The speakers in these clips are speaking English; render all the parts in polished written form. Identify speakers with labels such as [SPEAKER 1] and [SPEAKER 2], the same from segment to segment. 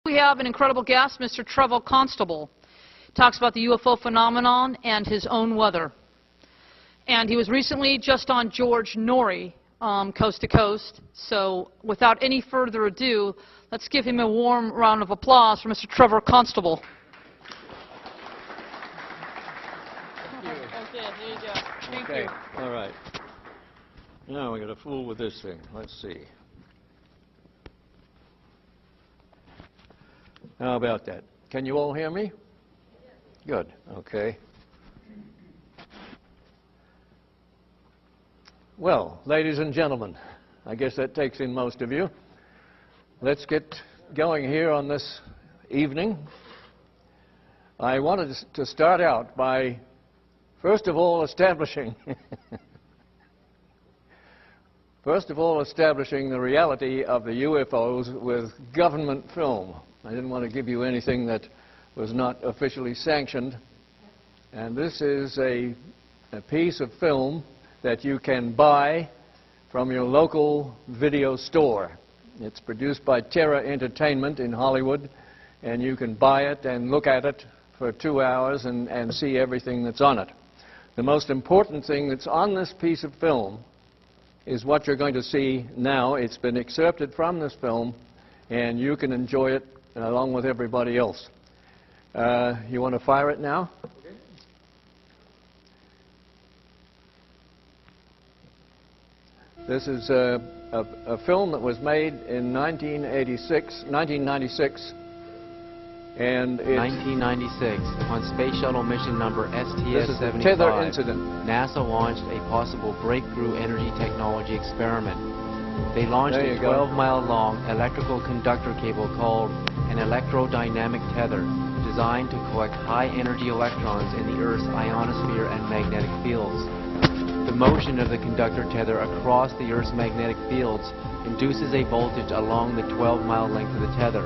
[SPEAKER 1] We have an incredible guest, Mr. Trevor Constable. Talks about the UFO phenomenon and his own weather. And he was recently just on George Norrie, Coast to Coast. So without any further ado, let's give him a warm round of applause for Mr. Trevor Constable.
[SPEAKER 2] Okay, there you go.
[SPEAKER 1] Thank
[SPEAKER 3] Okay,
[SPEAKER 1] you.
[SPEAKER 3] all right. Now we got to fool with this thing. Let's see. How about that? Can you all hear me? Good, okay. Well, ladies and gentlemen, I guess that takes in most of you. Let's get going here on this evening. I wanted to start out by, first of all, establishing the reality of the UFOs with government film. I didn't want to give you anything that was not officially sanctioned. And this is a piece of film that you can buy from your local video store. It's produced by Terra Entertainment in Hollywood, and you can buy it and look at it for 2 hours and see everything that's on it. The most important thing that's on this piece of film is what you're going to see now. It's been excerpted from this film, and you can enjoy it along with everybody else. You want to fire it now? Okay. This is a film that was made in 1996, and it's
[SPEAKER 4] 1996, on Space Shuttle mission number
[SPEAKER 3] this is the
[SPEAKER 4] STS-75,
[SPEAKER 3] tether incident.
[SPEAKER 4] NASA launched a possible breakthrough energy technology experiment. They launched a 12-mile-long electrical conductor cable called an electrodynamic tether, designed to collect high-energy electrons in the Earth's ionosphere and magnetic fields. The motion of the conductor tether across the Earth's magnetic fields induces a voltage along the 12-mile length of the tether.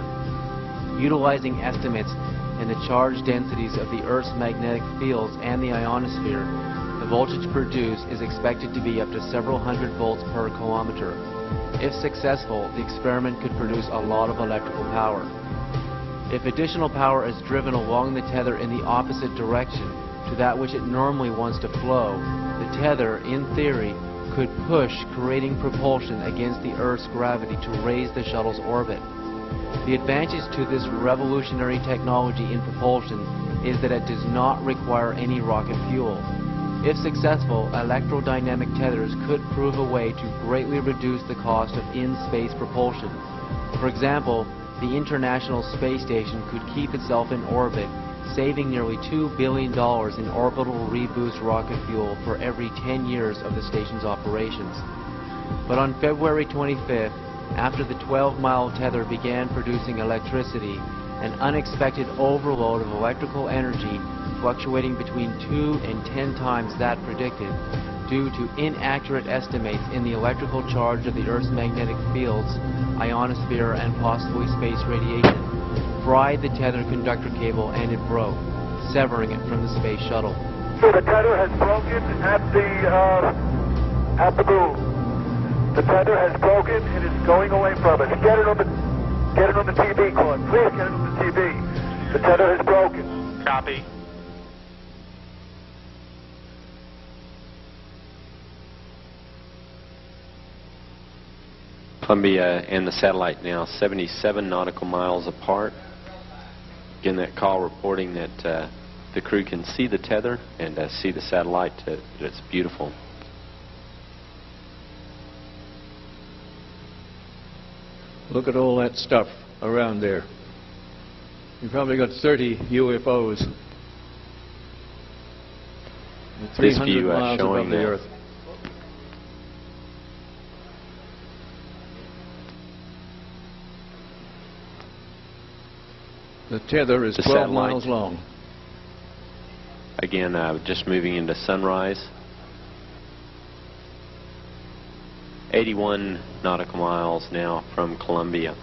[SPEAKER 4] Utilizing estimates in the charge densities of the Earth's magnetic fields and the ionosphere, the voltage produced is expected to be up to several hundred volts per kilometer. If successful, the experiment could produce a lot of electrical power. If additional power is driven along the tether in the opposite direction to that which it normally wants to flow, the tether, in theory, could push, creating propulsion against the Earth's gravity to raise the shuttle's orbit. The advantage to this revolutionary technology in propulsion is that it does not require any rocket fuel. If successful, electrodynamic tethers could prove a way to greatly reduce the cost of in-space propulsion. For example, the International Space Station could keep itself in orbit, saving nearly $2 billion in orbital reboost rocket fuel for every 10 years of the station's operations. But on February 25th, after the 12-mile tether began producing electricity, an unexpected overload of electrical energy fluctuating between 2 and 10 times that predicted, due to inaccurate estimates in the electrical charge of the Earth's magnetic fields, ionosphere, and possibly space radiation, fried the tether conductor cable and it broke, severing it from the space shuttle.
[SPEAKER 5] So the tether has broken at the boom. The tether has broken and it's going away from us. Get it on the TV, Claude. Please get it on the TV. The tether has broken.
[SPEAKER 2] Copy.
[SPEAKER 6] Columbia and the satellite now 77 nautical miles apart. Again, that call reporting that the crew can see the tether and see the satellite. It's beautiful.
[SPEAKER 3] Look at all that stuff around there. You've probably got 30 UFOs.
[SPEAKER 6] This
[SPEAKER 3] 300
[SPEAKER 6] view
[SPEAKER 3] miles
[SPEAKER 6] showing
[SPEAKER 3] above the Earth. The tether is 12 miles long.
[SPEAKER 6] Again, just moving into sunrise. 81 nautical miles now from Columbia.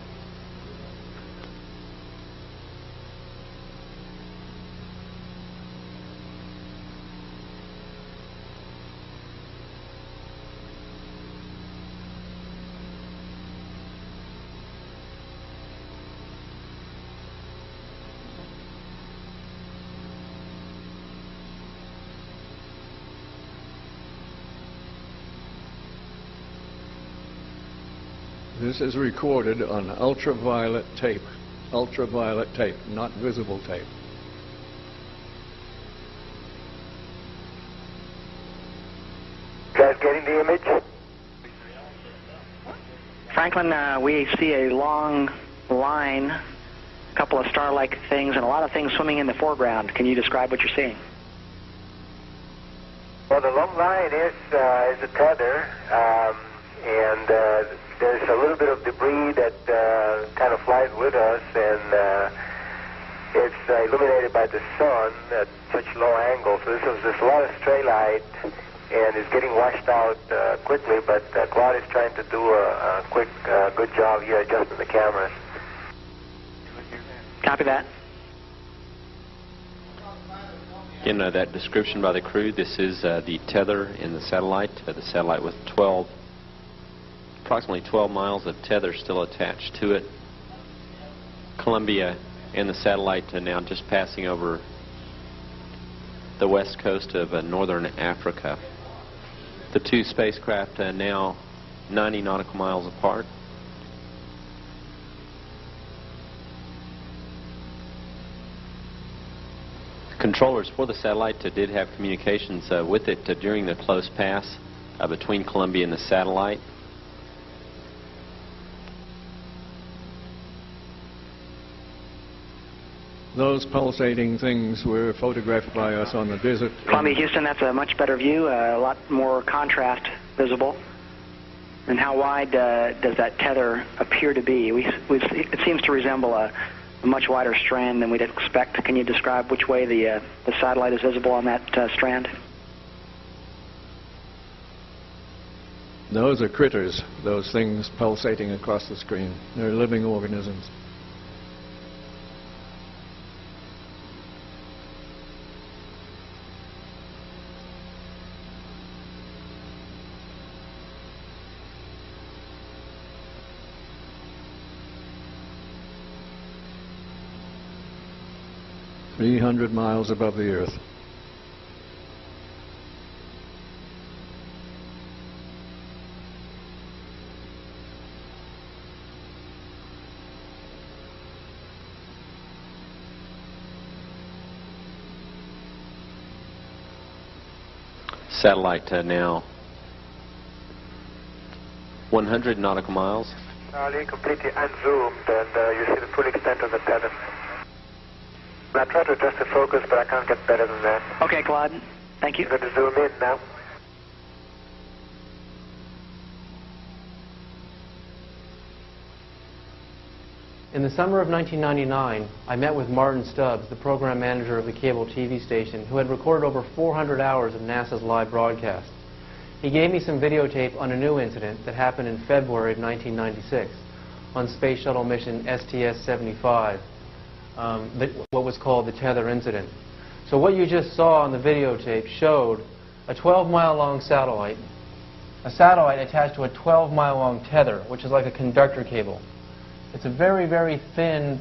[SPEAKER 3] This is recorded on ultraviolet tape, not visible tape.
[SPEAKER 5] Guys getting the image?
[SPEAKER 2] Franklin, we see a long line, a couple of star-like things, and a lot of things swimming in the foreground. Can you describe what you're seeing?
[SPEAKER 5] Well, the long line is a tether, and there's a little bit of debris that kind of flies with us, and it's illuminated by the sun at such low angle. So there's a lot of stray light, and it's getting washed out quickly, but Claude is trying to do a quick, good job here adjusting the cameras.
[SPEAKER 2] Copy that.
[SPEAKER 6] Again, that description by the crew, this is the tether in the satellite with approximately 12 miles of tether still attached to it. Columbia and the satellite are now just passing over the west coast of northern Africa. The two spacecraft are now 90 nautical miles apart. Controllers for the satellite did have communications with it during the close pass between Columbia and the satellite.
[SPEAKER 3] Those pulsating things were photographed by us on the desert.
[SPEAKER 2] Columbia, Houston, that's a much better view, a lot more contrast visible. And how wide does that tether appear to be? It seems to resemble a much wider strand than we'd expect. Can you describe which way the satellite is visible on that strand?
[SPEAKER 3] Those are critters, those things pulsating across the screen. They're living organisms. .300 miles above the Earth.
[SPEAKER 6] Satellite now 100 nautical miles.
[SPEAKER 5] Charlie, completely unzoomed, and you see the full extent of the tether. I try to adjust the focus, but I can't get better than that.
[SPEAKER 2] Okay, Claude. Thank you.
[SPEAKER 5] I'm going to zoom in now.
[SPEAKER 4] In the summer of 1999, I met with Martin Stubbs, the program manager of the cable TV station, who had recorded over 400 hours of NASA's live broadcast. He gave me some videotape on a new incident that happened in February of 1996 on Space Shuttle mission STS-75. What was called the tether incident. So what you just saw on the videotape showed a 12-mile-long satellite, a satellite attached to a 12-mile-long tether, which is like a conductor cable. It's a very, very thin,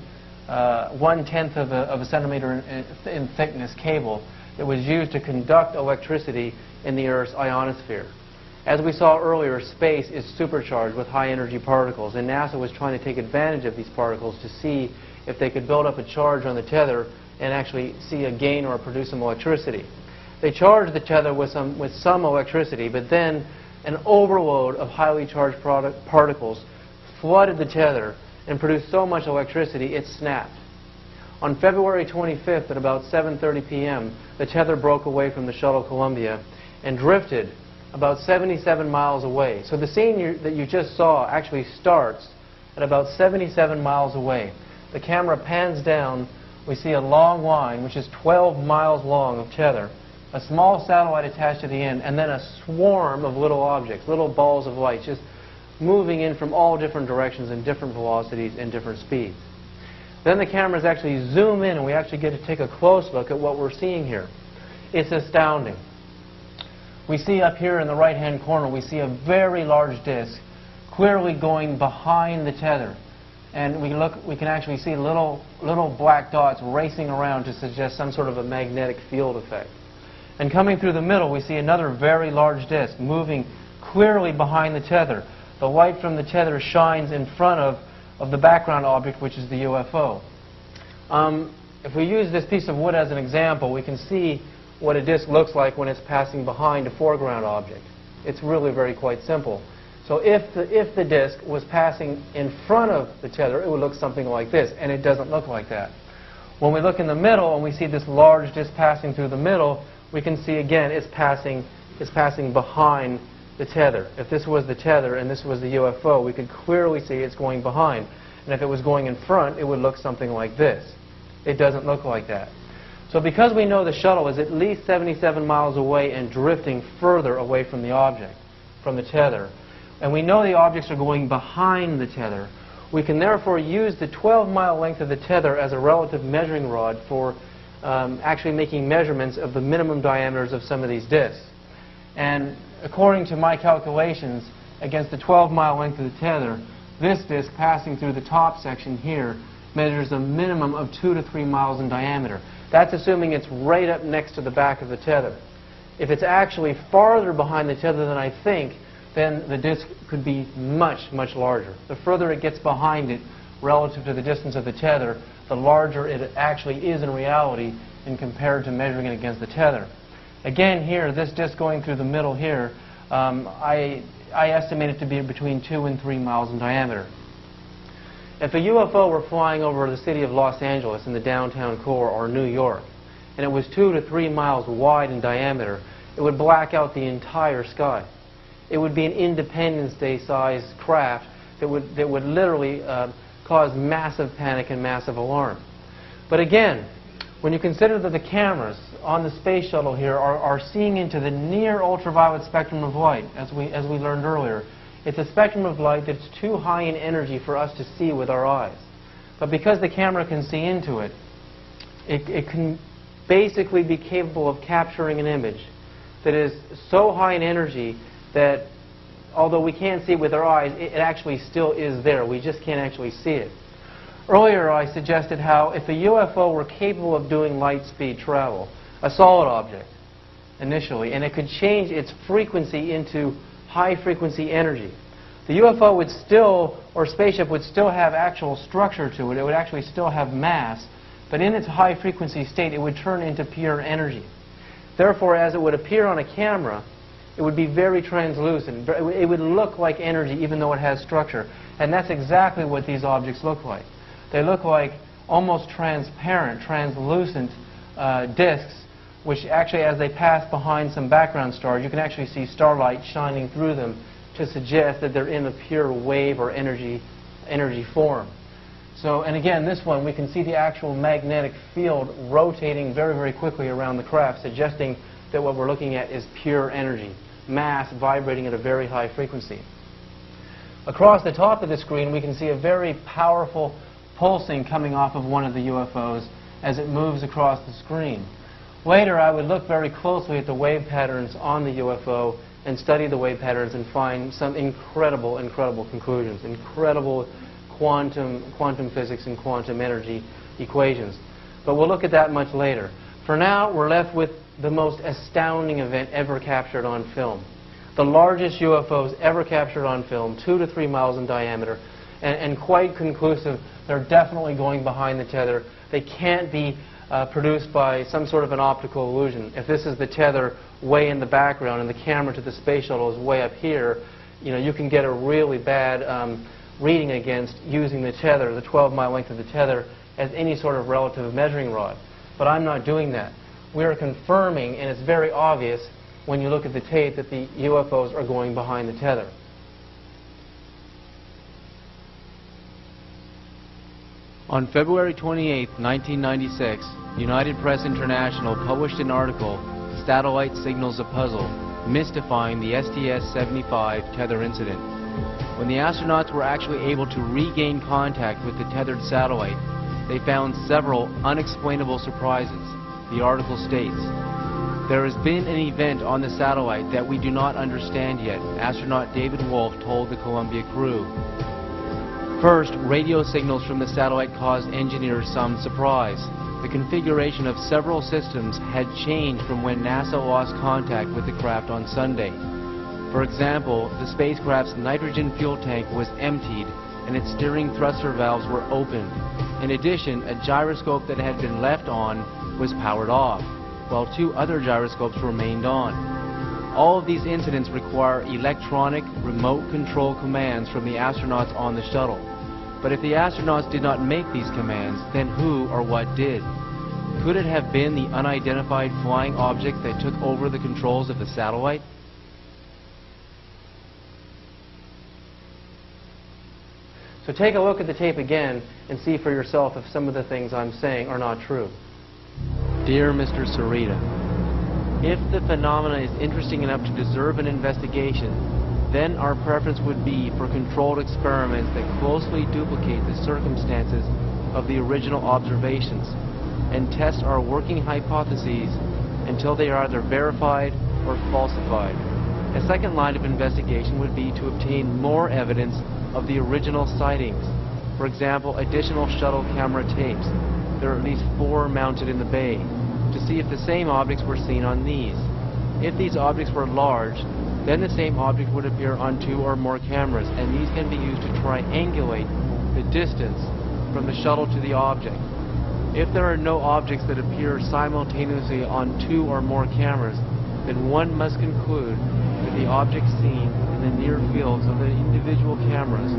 [SPEAKER 4] 1/10 of a centimeter in thickness cable that was used to conduct electricity in the Earth's ionosphere. As we saw earlier, space is supercharged with high-energy particles, and NASA was trying to take advantage of these particles to see if they could build up a charge on the tether and actually see a gain or produce some electricity. They charged the tether with some electricity, but then an overload of highly charged particles flooded the tether and produced so much electricity it snapped. On February 25th at about 7:30 p.m., the tether broke away from the shuttle Columbia and drifted about 77 miles away. So the scene that you just saw actually starts at about 77 miles away. The camera pans down. We see a long line, which is 12 miles long of tether, a small satellite attached to the end, and then a swarm of little objects, little balls of light, just moving in from all different directions and different velocities and different speeds. Then the cameras actually zoom in, and we actually get to take a close look at what we're seeing here. It's astounding. We see up here in the right-hand corner, we see a very large disk clearly going behind the tether. And we can actually see little black dots racing around to suggest some sort of a magnetic field effect. And coming through the middle, we see another very large disk moving clearly behind the tether. the light from the tether shines in front of the background object, which is the UFO. If we use this piece of wood as an example, we can see what a disk looks like when it's passing behind a foreground object. It's really very quite simple. So if the disk was passing in front of the tether, it would look something like this, and it doesn't look like that. When we look in the middle and we see this large disk passing through the middle, we can see again it's passing behind the tether. If this was the tether and this was the UFO, we could clearly see it's going behind. And if it was going in front, it would look something like this. It doesn't look like that. So because we know the shuttle is at least 77 miles away and drifting further away from the object, from the tether, and we know the objects are going behind the tether, we can therefore use the 12-mile length of the tether as a relative measuring rod for actually making measurements of the minimum diameters of some of these disks. And according to my calculations, against the 12-mile length of the tether, this disk passing through the top section here measures a minimum of 2 to 3 miles in diameter. That's assuming it's right up next to the back of the tether. If it's actually farther behind the tether than I think, then the disk could be much, much larger. The further it gets behind it relative to the distance of the tether, the larger it actually is in reality in compared to measuring it against the tether. Again here, this disk going through the middle here, I estimate it to be between 2 and 3 miles in diameter. If a UFO were flying over the city of Los Angeles in the downtown core or New York, and it was 2 to 3 miles wide in diameter, it would black out the entire sky. It would be an Independence Day sized craft that would literally cause massive panic and massive alarm. But again, when you consider that the cameras on the space shuttle here are seeing into the near ultraviolet spectrum of light, as we learned earlier, it's a spectrum of light that's too high in energy for us to see with our eyes. But because the camera can see into it, it can basically be capable of capturing an image that is so high in energy that although we can't see it with our eyes, it actually still is there. We just can't actually see it. Earlier I suggested how if a UFO were capable of doing light speed travel, a solid object initially, and it could change its frequency into high frequency energy, the UFO would still, or spaceship would still have actual structure to it. It would actually still have mass, but in its high frequency state it would turn into pure energy. Therefore, as it would appear on a camera, it would be very translucent. It would look like energy even though it has structure. And that's exactly what these objects look like. They look like almost transparent, translucent disks, which actually as they pass behind some background stars, you can actually see starlight shining through them to suggest that they're in a pure wave or energy form. So, and again, this one, we can see the actual magnetic field rotating very, very quickly around the craft, suggesting that what we're looking at is pure energy, mass vibrating at a very high frequency. Across the top of the screen, we can see a very powerful pulsing coming off of one of the UFOs as it moves across the screen. Later, I would look very closely at the wave patterns on the UFO and study the wave patterns and find some incredible, incredible conclusions, incredible quantum physics and quantum energy equations. But we'll look at that much later. For now, we're left with the most astounding event ever captured on film. The largest UFOs ever captured on film, 2 to 3 miles in diameter, and quite conclusive. They're definitely going behind the tether. They can't be produced by some sort of an optical illusion. If this is the tether way in the background and the camera to the space shuttle is way up here, you can get a really bad reading against using the tether, the 12-mile length of the tether, as any sort of relative measuring rod. But I'm not doing that. We are confirming, and it's very obvious when you look at the tape, that the UFOs are going behind the tether. On February 28, 1996, United Press International published an article, Satellite Signals a Puzzle, mystifying the STS-75 tether incident. When the astronauts were actually able to regain contact with the tethered satellite, they found several unexplainable surprises. The article states, "There has been an event on the satellite that we do not understand yet," astronaut David Wolf told the Columbia crew. First, radio signals from the satellite caused engineers some surprise. The configuration of several systems had changed from when NASA lost contact with the craft on Sunday. For example, the spacecraft's nitrogen fuel tank was emptied and its steering thruster valves were opened. In addition, a gyroscope that had been left on was powered off, while 2 other gyroscopes remained on. All of these incidents require electronic remote control commands from the astronauts on the shuttle. But if the astronauts did not make these commands, then who or what did? Could it have been the unidentified flying object that took over the controls of the satellite? So take a look at the tape again and see for yourself if some of the things I'm saying are not true. Dear Mr. Sarita, if the phenomena is interesting enough to deserve an investigation, then our preference would be for controlled experiments that closely duplicate the circumstances of the original observations and test our working hypotheses until they are either verified or falsified. A second line of investigation would be to obtain more evidence of the original sightings. For example, additional shuttle camera tapes. There are at least 4 mounted in the bay, to see if the same objects were seen on these. If these objects were large, then the same object would appear on 2 or more cameras, and these can be used to triangulate the distance from the shuttle to the object. If there are no objects that appear simultaneously on 2 or more cameras, then one must conclude that the objects seen in the near fields of the individual cameras,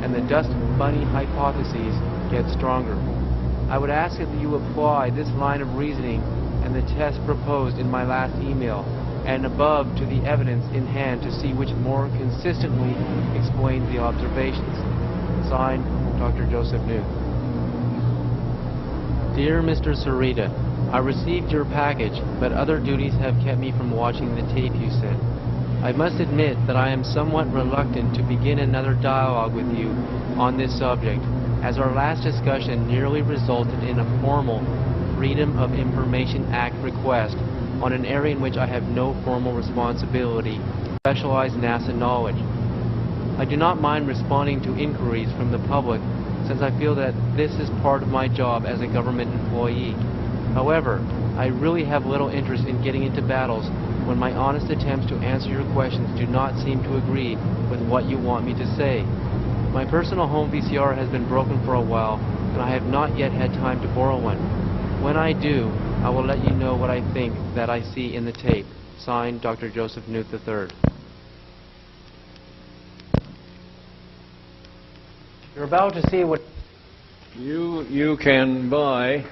[SPEAKER 4] and the dust bunny hypotheses get stronger. I would ask that you apply this line of reasoning and the test proposed in my last email, and above to the evidence in hand to see which more consistently explains the observations. Signed, Dr. Joseph Newth. Dear Mr. Sarita, I received your package, but other duties have kept me from watching the tape you sent. I must admit that I am somewhat reluctant to begin another dialogue with you on this subject, as our last discussion nearly resulted in a formal Freedom of Information Act request on an area in which I have no formal responsibility, specialized NASA knowledge. I do not mind responding to inquiries from the public, since I feel that this is part of my job as a government employee. However, I really have little interest in getting into battles when my honest attempts to answer your questions do not seem to agree with what you want me to say. My personal home VCR has been broken for a while, and I have not yet had time to borrow one. When I do, I will let you know what I think that I see in the tape. Signed, Dr. Joseph Newth III. You're about to see what
[SPEAKER 3] you can buy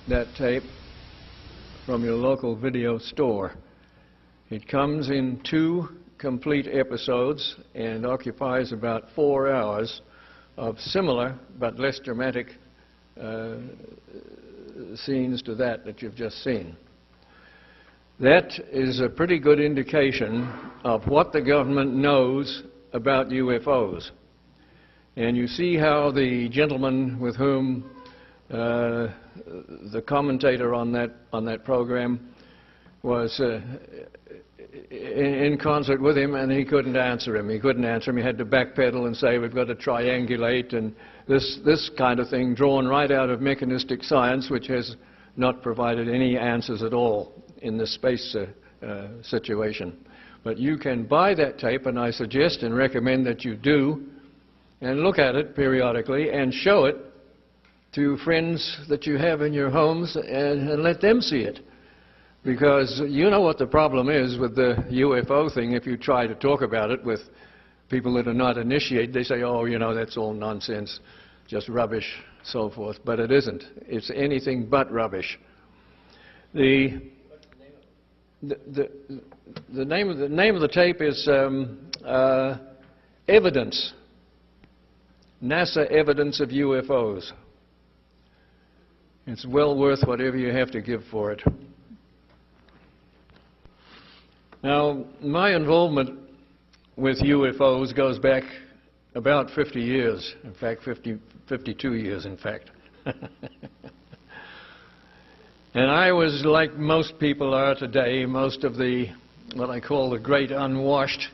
[SPEAKER 3] that tape from your local video store. It comes in 2 complete episodes and occupies about 4 hours of similar but less dramatic scenes to that you've just seen. That is a pretty good indication of what the government knows about UFOs. And you see how the gentleman with whom the commentator on that program was in concert with him, and he couldn't answer him. He couldn't answer him. He had to backpedal and say, we've got to triangulate, and this kind of thing drawn right out of mechanistic science, which has not provided any answers at all in the space situation. But you can buy that tape, and I suggest and recommend that you do, and look at it periodically and show it to friends that you have in your homes and let them see it. Because you know what the problem is with the UFO thing. If you try to talk about it with people that are not initiated, they say, oh, you know, that's all nonsense, just rubbish, so forth. But it isn't. It's anything but rubbish. The name of the tape is Evidence. NASA Evidence of UFOs. It's well worth whatever you have to give for it. Now, my involvement with UFOs goes back about 50 years. In fact, 52 years, in fact. And I was like most people are today, most of the, what I call the great unwashed,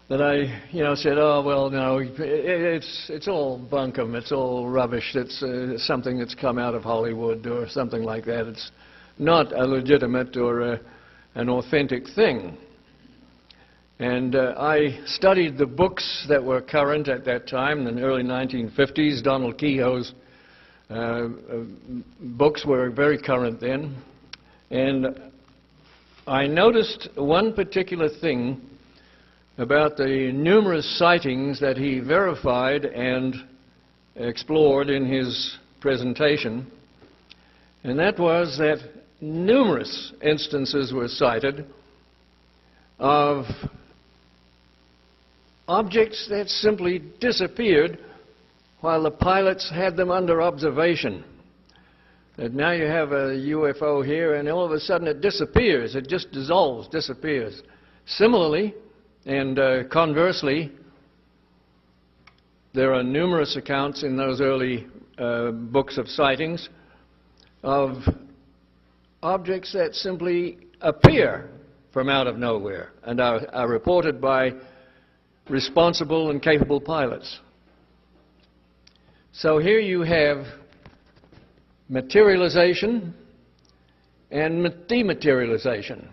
[SPEAKER 3] that I, said, oh, well, no, it's all bunkum, it's all rubbish, it's something that's come out of Hollywood or something like that. not a legitimate or an authentic thing. And I studied the books that were current at that time, in the early 1950s. Donald Kehoe's books were very current then. And I noticed one particular thing about the numerous sightings that he verified and explored in his presentation, and that was that numerous instances were cited of objects that simply disappeared while the pilots had them under observation. That now you have a UFO here and all of a sudden it disappears, it just dissolves, disappears. Similarly, and conversely, there are numerous accounts in those early books of sightings of objects that simply appear from out of nowhere and are reported by responsible and capable pilots. So here you have materialization and dematerialization.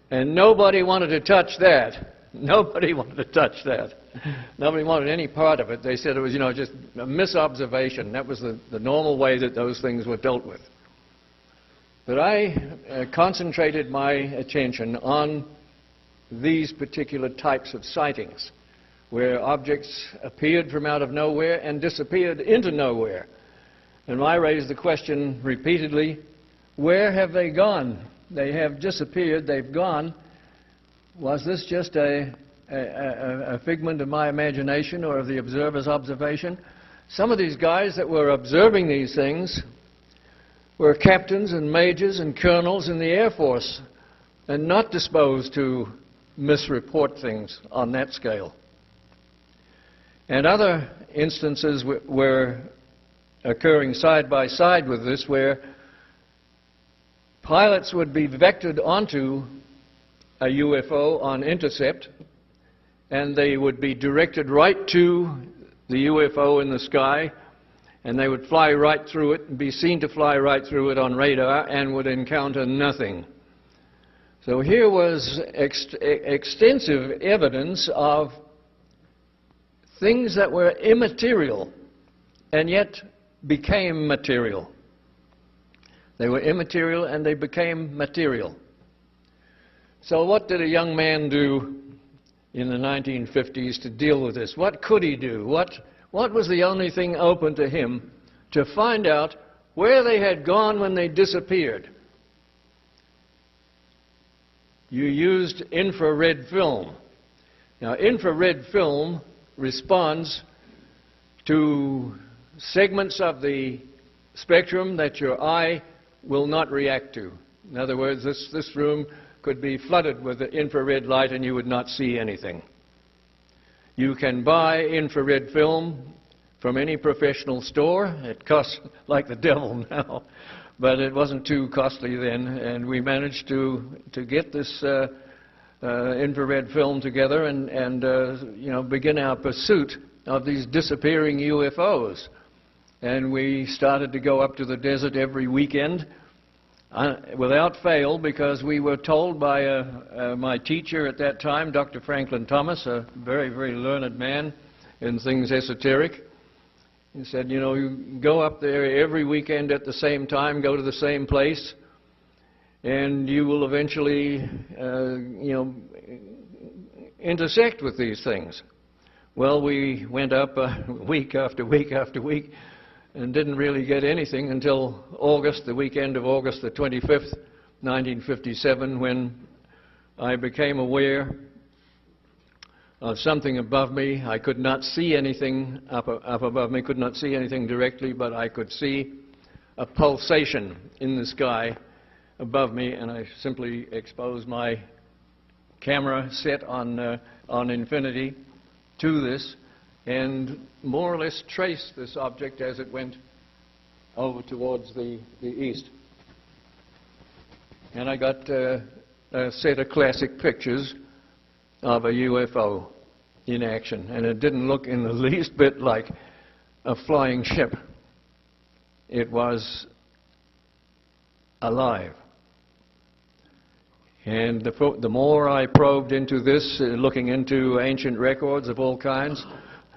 [SPEAKER 3] And nobody wanted to touch that. Nobody wanted to touch that. Nobody wanted any part of it. They said it was, just a misobservation. That was the normal way that those things were dealt with. But I concentrated my attention on these particular types of sightings, where objects appeared from out of nowhere and disappeared into nowhere. And I raised the question repeatedly, where have they gone? They have disappeared, they've gone. Was this just a figment of my imagination or of the observer's observation? Some of these guys that were observing these things were captains and majors and colonels in the Air Force and not disposed to misreport things on that scale. And other instances were occurring side by side with this, where pilots would be vectored onto a UFO on intercept, and they would be directed right to the UFO in the sky, and they would fly right through it and be seen to fly right through it on radar and would encounter nothing. So here was extensive evidence of things that were immaterial and yet became material. They were immaterial and they became material. So what did a young man do in the 1950s to deal with this? What could he do? What was the only thing open to him to find out where they had gone when they disappeared? You used infrared film. Now, infrared film responds to segments of the spectrum that your eye will not react to. In other words, this room could be flooded with the infrared light and you would not see anything. You can buy infrared film from any professional store. It costs like the devil now, but it wasn't too costly then, and we managed to get this infrared film together and begin our pursuit of these disappearing UFOs. And we started to go up to the desert every weekend without fail, because we were told by my teacher at that time, Dr. Franklin Thomas, a very, very learned man in things esoteric. He said, you go up there every weekend at the same time, go to the same place, and you will eventually, intersect with these things. Well, we went up week after week after week and didn't really get anything until August, the weekend of August the 25th, 1957, when I became aware of something above me. I could not see anything up above me, could not see anything directly, but I could see a pulsation in the sky above me, and I simply exposed my camera set on infinity to this, and more or less traced this object as it went over towards the east. And I got a set of classic pictures of a UFO in action, and it didn't look in the least bit like a flying ship. It was alive. And the more I probed into this, looking into ancient records of all kinds,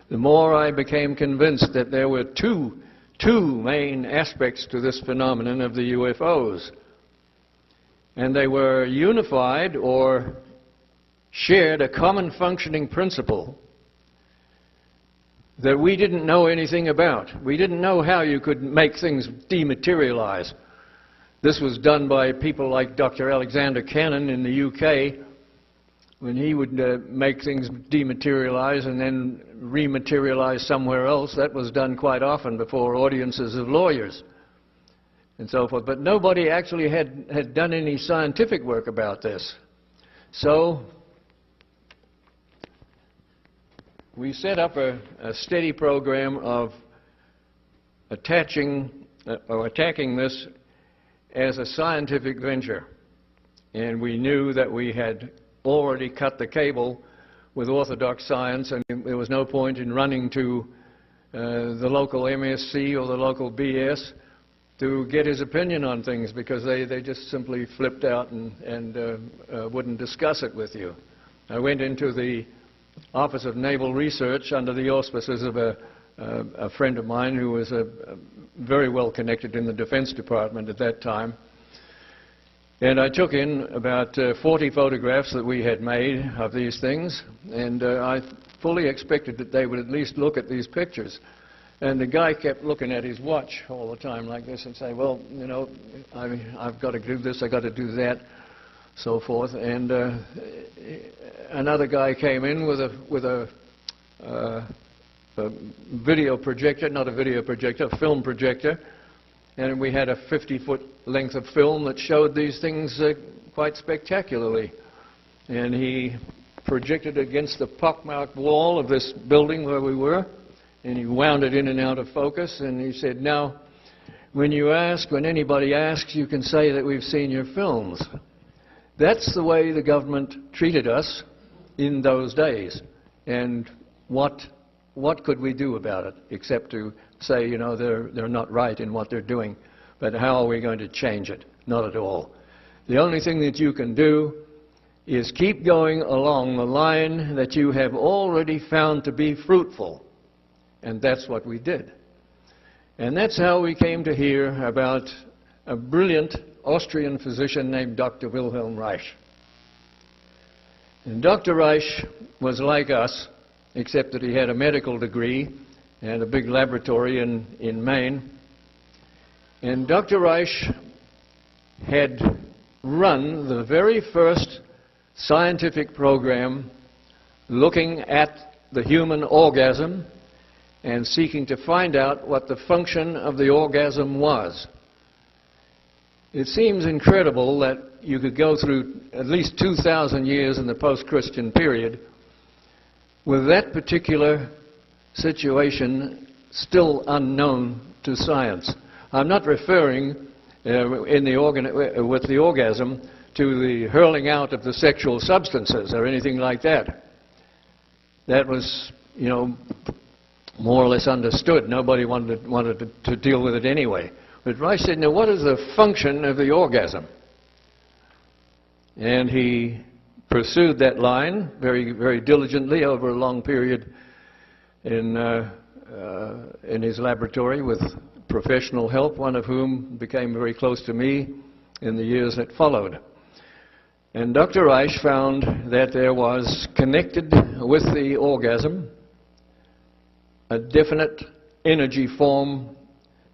[SPEAKER 3] the more I became convinced that there were two main aspects to this phenomenon of the UFOs. And they were unified or shared a common functioning principle that we didn't know anything about. We didn't know how you could make things dematerialize. This was done by people like Dr. Alexander Cannon in the UK, when he would make things dematerialize and then rematerialize somewhere else. That was done quite often before audiences of lawyers and so forth. But nobody actually had done any scientific work about this. So we set up a steady program of attacking this as a scientific venture. And we knew that we had already cut the cable with orthodox science, and there was no point in running to the local MSc or the local BS to get his opinion on things, because they just simply flipped out and wouldn't discuss it with you. I went into the Office of Naval Research under the auspices of a friend of mine who was very well connected in the Defense Department at that time. And I took in about 40 photographs that we had made of these things, and I fully expected that they would at least look at these pictures. And the guy kept looking at his watch all the time like this and say, well, you know, I've got to do this, I've got to do that, so forth. And another guy came in with a video projector, not a video projector, a film projector, and we had a 50-foot length of film that showed these things quite spectacularly. And he projected against the pockmarked wall of this building where we were, and he wound it in and out of focus, and he said, now, when anybody asks, you can say that we've seen your films. That's the way the government treated us in those days. And what could we do about it, except to say, you know, they're not right in what they're doing, but how are we going to change it? Not at all. The only thing that you can do is keep going along the line that you have already found to be fruitful. And that's what we did. And that's how we came to hear about a brilliant Austrian physician named Dr. Wilhelm Reich. And Dr. Reich was like us, except that he had a medical degree and a big laboratory in Maine. And Dr. Reich had run the very first scientific program looking at the human orgasm and seeking to find out what the function of the orgasm was. It seems incredible that you could go through at least 2,000 years in the post-Christian period with that particular situation still unknown to science. I'm not referring with the orgasm to the hurling out of the sexual substances or anything like that. That was, you know, more or less understood. Nobody wanted to deal with it anyway. But Reich said, now what is the function of the orgasm? And he pursued that line very, very diligently over a long period in his laboratory with professional help, one of whom became very close to me in the years that followed. And Dr. Reich found that there was connected with the orgasm a definite energy form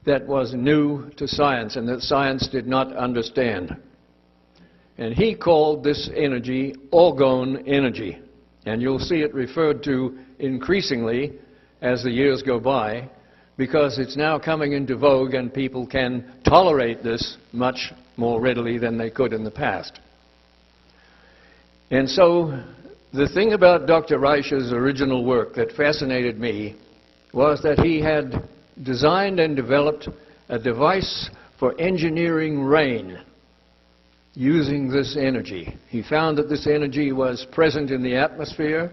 [SPEAKER 3] that was new to science and that science did not understand. And he called this energy orgone energy. And you'll see it referred to increasingly as the years go by, because it's now coming into vogue and people can tolerate this much more readily than they could in the past. And so the thing about Dr. Reich's original work that fascinated me was that he had designed and developed a device for engineering rain using this energy. He found that this energy was present in the atmosphere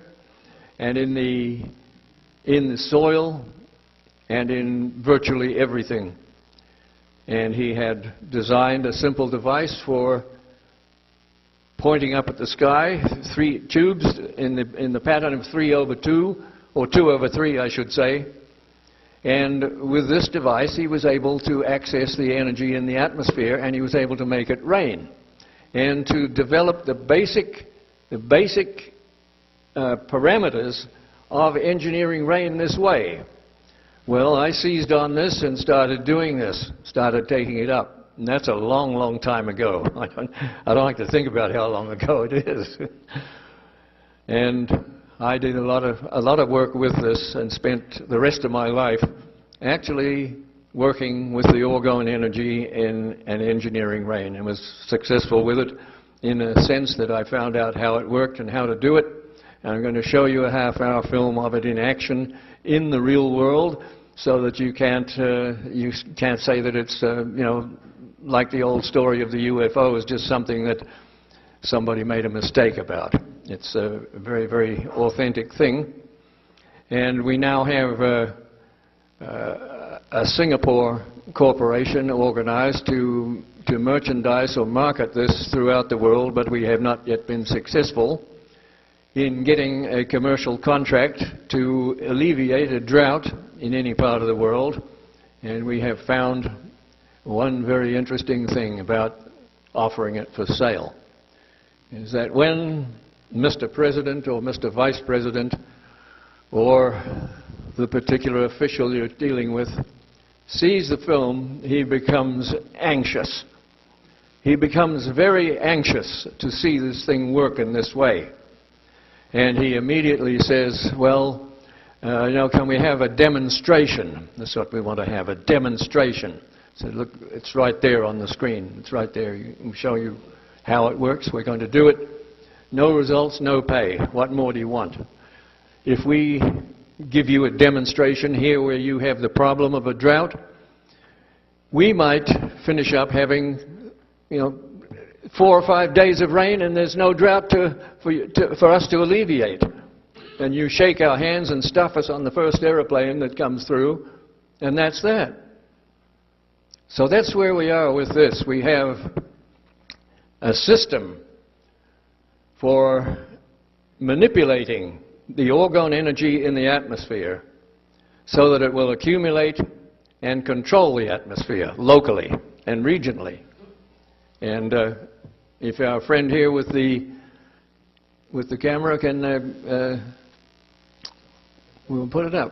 [SPEAKER 3] and in the soil and in virtually everything. And he had designed a simple device for pointing up at the sky, 3 tubes in the pattern of 3/2, or 2/3, I should say. And with this device, he was able to access the energy in the atmosphere, and he was able to make it rain, and to develop the basic parameters of engineering rain this way. Well, I seized on this and started doing this, started taking it up. And that's a long, long time ago. I don't like to think about how long ago it is. And I did a lot of work with this and spent the rest of my life actually working with the orgone energy in an engineering rain, and was successful with it in a sense that I found out how it worked and how to do it. And I'm going to show you a half-hour film of it in action in the real world, so that you can't say that it's like the old story of the UFO is just something that somebody made a mistake about. It's a very, very authentic thing. And we now have a Singapore corporation organized to merchandise or market this throughout the world, but we have not yet been successful in getting a commercial contract to alleviate a drought in any part of the world. And we have found one very interesting thing about offering it for sale, is that when Mr. President or Mr. Vice President or the particular official you're dealing with sees the film, he becomes anxious. He becomes very anxious to see this thing work in this way. And he immediately says, well, can we have a demonstration? That's what we want to have, a demonstration. So look, it's right there on the screen. It's right there. We'll show you how it works. We're going to do it. No results, no pay. What more do you want? If we give you a demonstration here where you have the problem of a drought, we might finish up having, 4 or 5 days of rain, and there's no drought for us to alleviate. And you shake our hands and stuff us on the first aeroplane that comes through, and that's that. So that's where we are with this. We have a system for manipulating the orgone energy in the atmosphere so that it will accumulate and control the atmosphere locally and regionally. And if our friend here with the camera can, we'll put it up.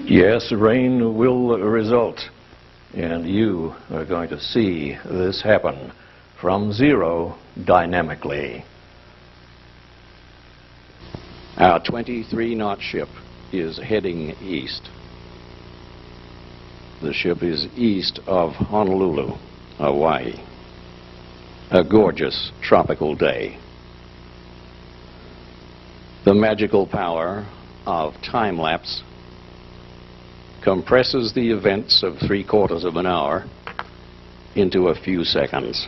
[SPEAKER 3] Yes, rain will result, and you are going to see this happen from zero dynamically. Our 23-knot ship is heading east. The ship is east of Honolulu, Hawaii. A gorgeous tropical day. The magical power of time-lapse compresses the events of 3/4 of an hour into a few seconds.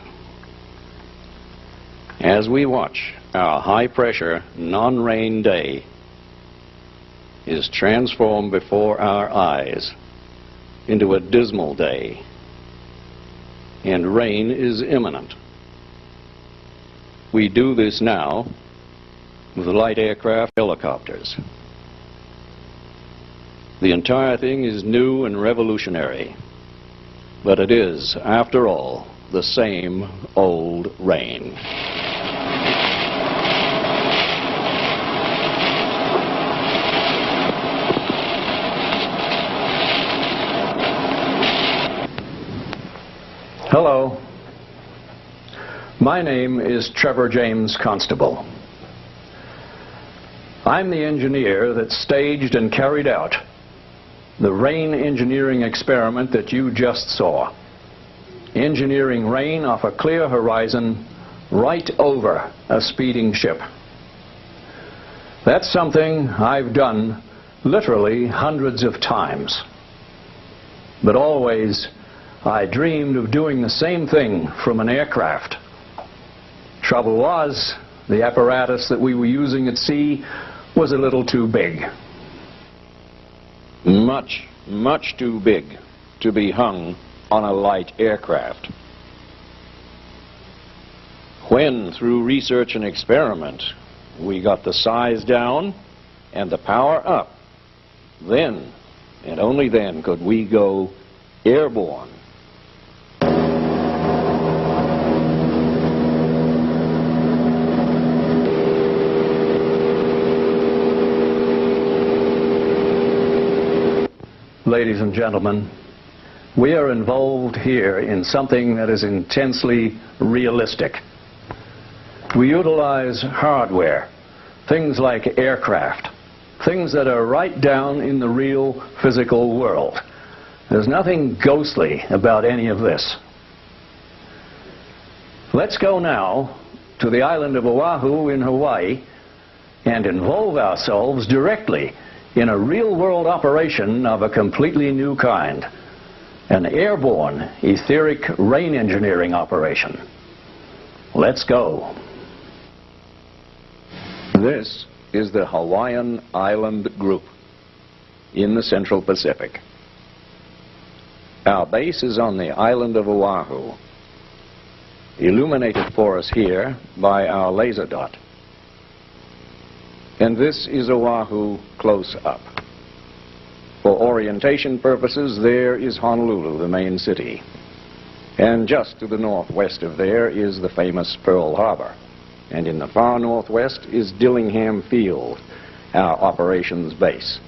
[SPEAKER 3] As we watch, our high-pressure, non-rain day is transformed before our eyes into a dismal day, and rain is imminent. We do this now
[SPEAKER 7] with light aircraft, helicopters. The entire thing is new and revolutionary, but it is, after all, the same old rain.
[SPEAKER 3] Hello. My name is Trevor James Constable. I'm the engineer that staged and carried out the rain engineering experiment that you just saw. Engineering rain off a clear horizon right over a speeding ship. That's something I've done literally hundreds of times. But always I dreamed of doing the same thing from an aircraft. Trouble was, the apparatus that we were using at sea was a little too big.
[SPEAKER 7] Much, much too big to be hung on a light aircraft. When, through research and experiment, we got the size down and the power up, then, and only then, could we go airborne.
[SPEAKER 3] Ladies and gentlemen, we are involved here in something that is intensely realistic. We utilize hardware, things like aircraft, things that are right down in the real physical world. There's nothing ghostly about any of this. Let's go now to the island of Oahu in Hawaii and involve ourselves directly in a real-world operation of a completely new kind, an airborne etheric rain engineering operation. Let's go.
[SPEAKER 7] This is the Hawaiian Island Group in the Central Pacific. Our base is on the island of Oahu, illuminated for us here by our laser dot. And this is Oahu close up. For orientation purposes, there is Honolulu, the main city. And just to the northwest of there is the famous Pearl Harbor. And in the far northwest is Dillingham Field, our operations base.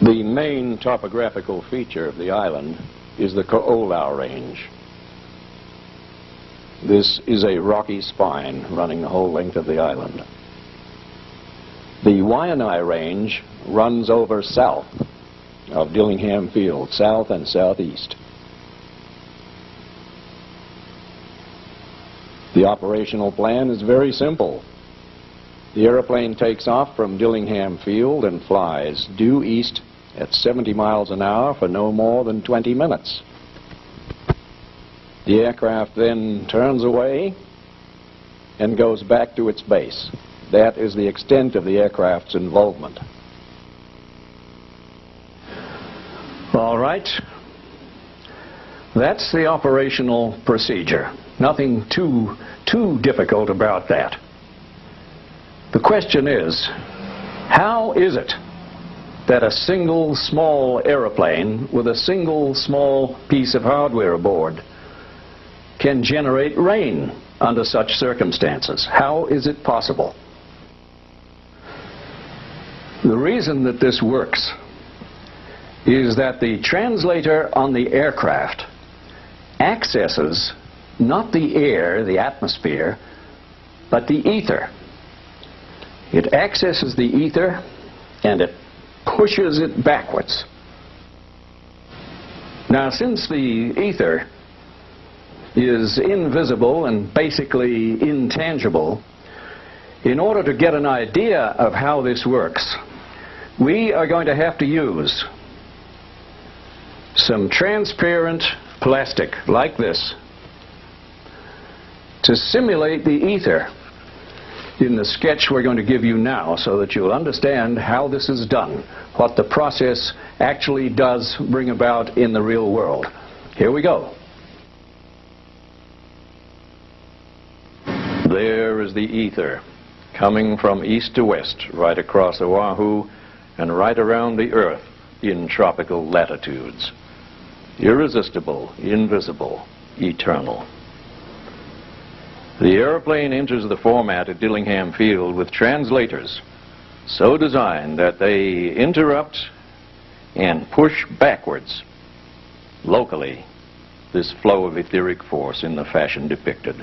[SPEAKER 7] The main topographical feature of the island is the Ko'olau Range. This is a rocky spine running the whole length of the island. The Waianae Range runs over south of Dillingham Field, south and southeast. The operational plan is very simple. The airplane takes off from Dillingham Field and flies due east at 70 miles an hour for no more than 20 minutes. The aircraft then turns away and goes back to its base. That is the extent of the aircraft's involvement.
[SPEAKER 3] All right. That's the operational procedure. Nothing too difficult about that. The question is, how is it that a single small airplane with a single small piece of hardware aboard can generate rain under such circumstances? How is it possible? The reason that this works is that the translator on the aircraft accesses not the air, the atmosphere, but the ether. It accesses the ether and it pushes it backwards. Now, since the ether is invisible and basically intangible, in order to get an idea of how this works, we are going to have to use some transparent plastic like this to simulate the ether in the sketch we're going to give you now, so that you'll understand how this is done, what the process actually does bring about in the real world. Here we go.
[SPEAKER 7] There is the ether coming from east to west, right across Oahu and right around the Earth in tropical latitudes. Irresistible, invisible, eternal. The airplane enters the format at Dillingham Field with translators so designed that they interrupt and push backwards, locally, this flow of etheric force in the fashion depicted.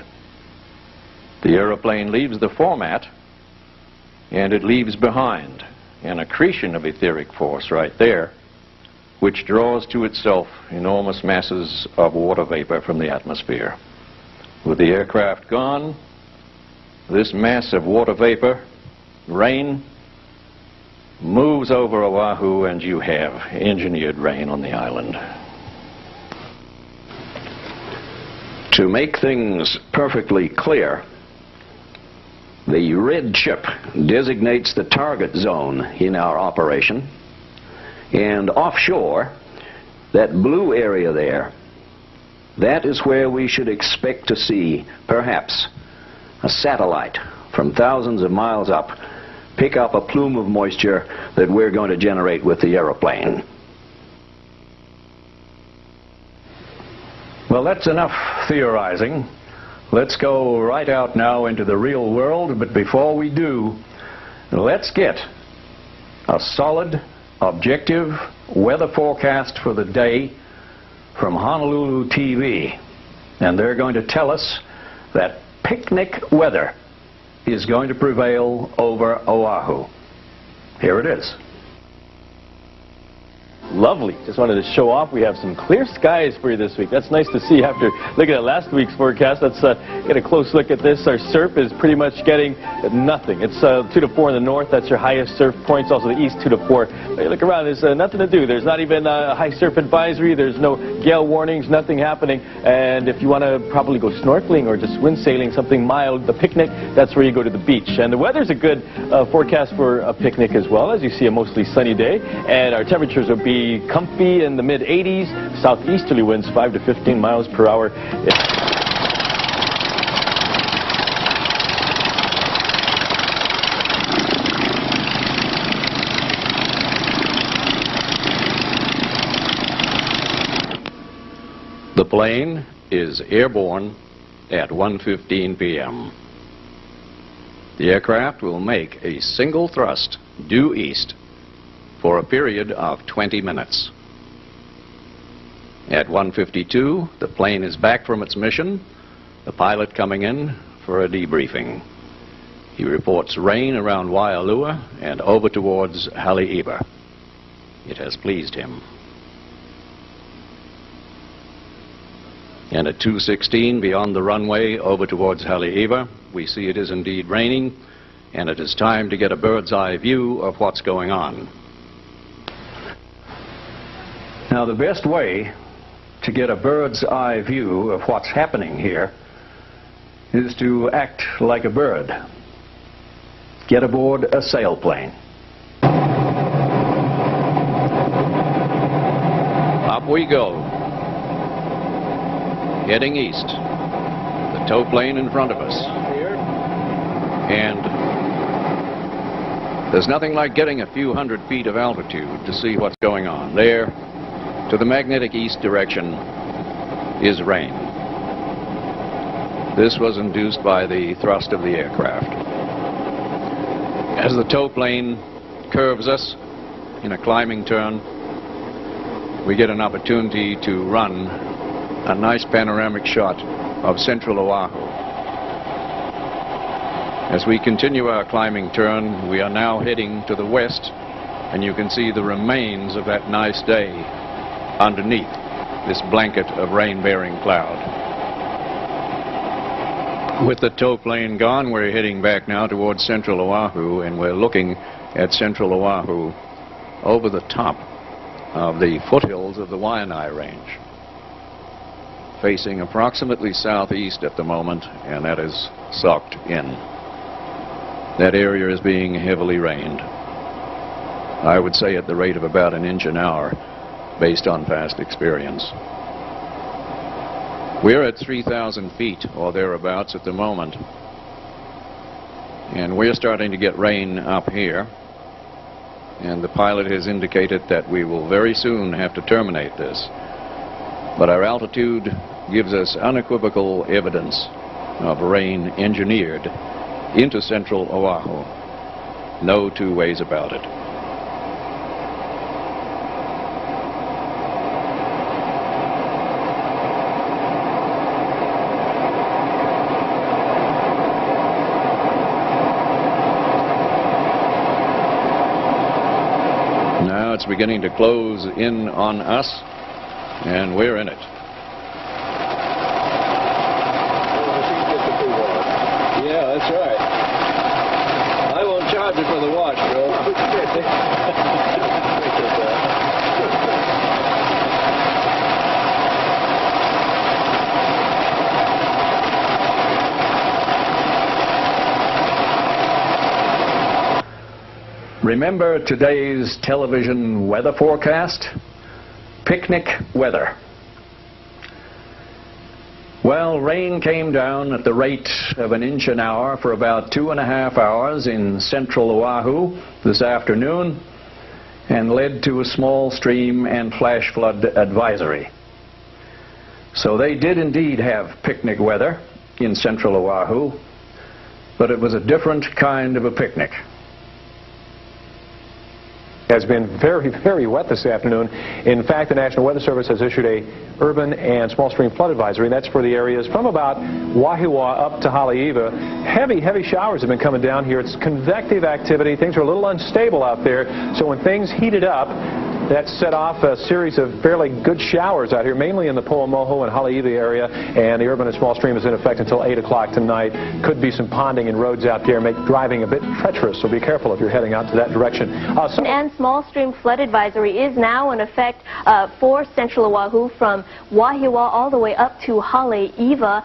[SPEAKER 7] The airplane leaves the format, and it leaves behind an accretion of etheric force right there, which draws to itself enormous masses of water vapor from the atmosphere. With the aircraft gone, this mass of water vapor, rain, moves over Oahu, and you have engineered rain on the island. To make things perfectly clear, the red chip designates the target zone in our operation, and offshore, that blue area there, that is where we should expect to see, perhaps, a satellite from thousands of miles up pick up a plume of moisture that we're going to generate with the aeroplane. Well, that's enough theorizing. Let's go right out now into the real world, but before we do, let's get a solid, objective weather forecast for the day from Honolulu TV. And they're going to tell us that picnic weather is going to prevail over Oahu. Here it is.
[SPEAKER 8] Lovely. Just wanted to show off. We have some clear skies for you this week. That's nice to see after looking at last week's forecast. Let's get a close look at this. Our surf is pretty much getting nothing. It's 2 to 4 in the north. That's your highest surf points. Also the east 2 to 4. But you look around, there's nothing to do. There's not even a high surf advisory. There's no gale warnings, nothing happening. And if you want to probably go snorkeling or just wind sailing, something mild, the picnic, that's where you go to the beach. And the weather's a good forecast for a picnic as well. As you see, a mostly sunny day. And our temperatures will be comfy in the mid-80s, southeasterly winds 5 to 15 miles per hour.
[SPEAKER 7] The plane is airborne at 1:15 p.m. The aircraft will make a single thrust due east for a period of 20 minutes. At 1:52, the plane is back from its mission, the pilot coming in for a debriefing. He reports rain around Waialua and over towards Haleiwa. It has pleased him. And at 2:16, beyond the runway over towards Haleiwa, we see it is indeed raining, and it is time to get a bird's eye view of what's going on. Now, the best way to get a bird's eye view of what's happening here is to act like a bird. Get aboard a sailplane. Up we go. Heading east. The tow plane in front of us. And there's nothing like getting a few hundred feet of altitude to see what's going on. There, to the magnetic east direction, is rain. This was induced by the thrust of the aircraft. As the tow plane curves us in a climbing turn, we get an opportunity to run a nice panoramic shot of central Oahu. As we continue our climbing turn, we are now heading to the west, and you can see the remains of that nice day underneath this blanket of rain-bearing cloud. With the tow plane gone, we're heading back now towards central Oahu, and we're looking at central Oahu over the top of the foothills of the Waianae Range, facing approximately southeast at the moment, and that is socked in. That area is being heavily rained. I would say at the rate of about an inch an hour, based on past experience. We're at 3,000 feet or thereabouts at the moment, And we're starting to get rain up here. And the pilot has indicated that we will very soon have to terminate this. But our altitude gives us unequivocal evidence of rain engineered into central Oahu. No two ways about it. Now it's beginning to close in on us, and we're in it.
[SPEAKER 3] Yeah, that's right. I won't charge you for the watch, Bill. Remember today's television weather forecast? Picnic weather. Well, rain came down at the rate of 1 inch an hour for about 2.5 hours in central Oahu this afternoon and led to a small stream and flash flood advisory. So they did indeed have picnic weather in central Oahu, but it was a different kind of a picnic.
[SPEAKER 9] Has been very, very wet this afternoon. In fact, the National Weather Service has issued a urban and small stream flood advisory, and that's for the areas from about Wahiawa up to Haleiwa. Heavy showers have been coming down here. It's convective activity. Things are a little unstable out there, so when things heated up, that set off a series of fairly good showers out here, mainly in the Po'omoho and Haleiwa area, and the urban and small stream is in effect until 8 o'clock tonight. Could be some ponding in roads out there, make driving a bit treacherous, so be careful if you're heading out to that direction.
[SPEAKER 10] And small stream flood advisory is now in effect for central Oahu from Wahiawa all the way up to Haleiwa.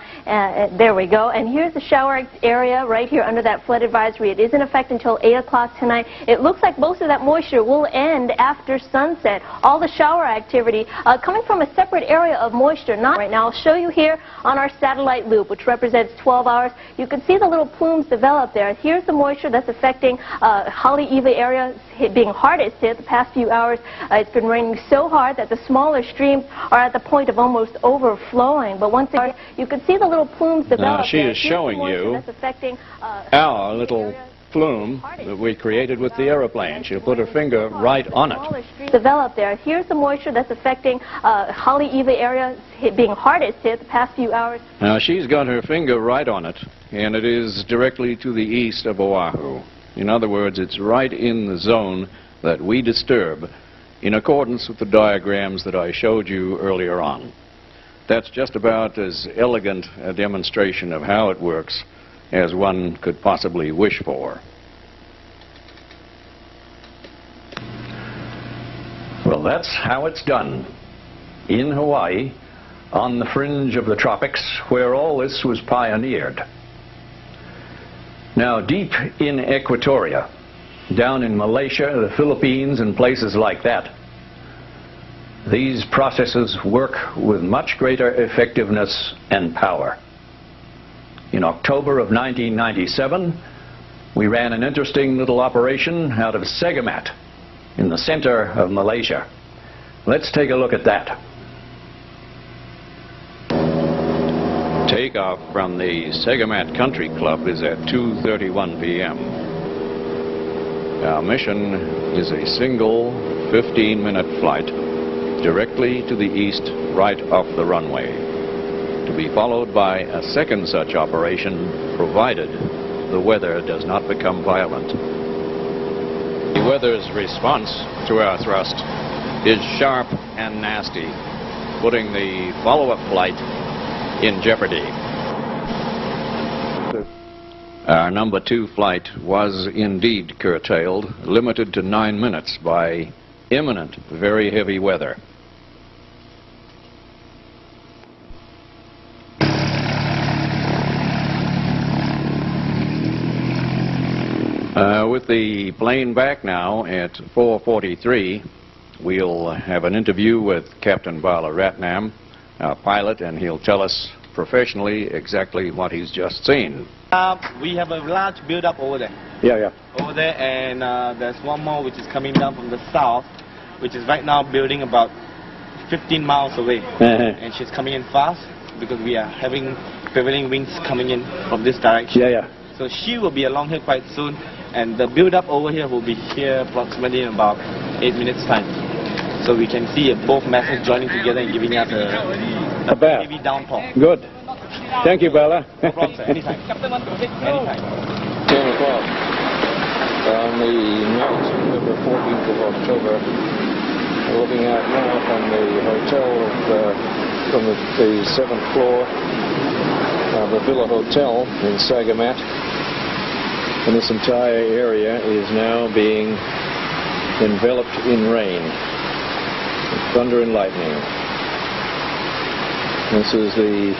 [SPEAKER 10] There we go. And here's the shower area right here under that flood advisory. It is in effect until 8 o'clock tonight. It looks like most of that moisture will end after sunset. All the shower activity coming from a separate area of moisture. Not right now. I'll show you here on our satellite loop, which represents 12 hours. You can see the little plumes develop there. Here's the moisture that's affecting Haleiwa area being hardest hit the past few hours. It's been raining so hard that the smaller streams are at the point of almost overflowing. But once again, you can see the little plumes develop.
[SPEAKER 7] Now she is showing you our little plume that we created with the aeroplane. She'll put her finger right on it.
[SPEAKER 10] Develop there. Here's the moisture that's affecting Haleiwa area being hardest hit the past few hours.
[SPEAKER 7] Now she's got her finger right on it, and it is directly to the east of Oahu. In other words, it's right in the zone that we disturb in accordance with the diagrams that I showed you earlier on. That's just about as elegant a demonstration of how it works as one could possibly wish for.
[SPEAKER 3] Well, that's how it's done in Hawaii, on the fringe of the tropics, where all this was pioneered. Now, deep in Equatoria, down in Malaysia, the Philippines, and places like that, these processes work with much greater effectiveness and power. In October of 1997, we ran an interesting little operation out of Segamat in the center of Malaysia. Let's take a look at that.
[SPEAKER 7] Takeoff from the Segamat Country Club is at 2:31 p.m. Our mission is a single 15-minute flight directly to the east right off the runway, to be followed by a second such operation, provided the weather does not become violent. The weather's response to our thrust is sharp and nasty, putting the follow-up flight in jeopardy. Our number 2 flight was indeed curtailed, limited to 9 minutes by imminent, very heavy weather. With the plane back now at 4:43, we'll have an interview with Captain Bala Ratnam, our pilot, and he'll tell us professionally exactly what he's just seen.
[SPEAKER 11] We have a large build-up over there.
[SPEAKER 7] Yeah.
[SPEAKER 11] Over there, and there's one more which is coming down from the south, which is right now building about 15 miles away. And she's coming in fast because we are having prevailing winds coming in from this direction.
[SPEAKER 7] Yeah.
[SPEAKER 11] So she will be along here quite soon, and the build-up over here will be here approximately in about 8 minutes' time. So we can see both masses joining together and giving us a heavy downpour.
[SPEAKER 7] Good. Thank you, Bella.
[SPEAKER 11] No problem, sir. Anytime. Anytime.
[SPEAKER 3] 10 o'clock on the night of the 14th of October. We're looking out now from the hotel, from the 7th floor of the Villa Hotel in Sagamat. And this entire area is now being enveloped in rain, thunder and lightning. This is the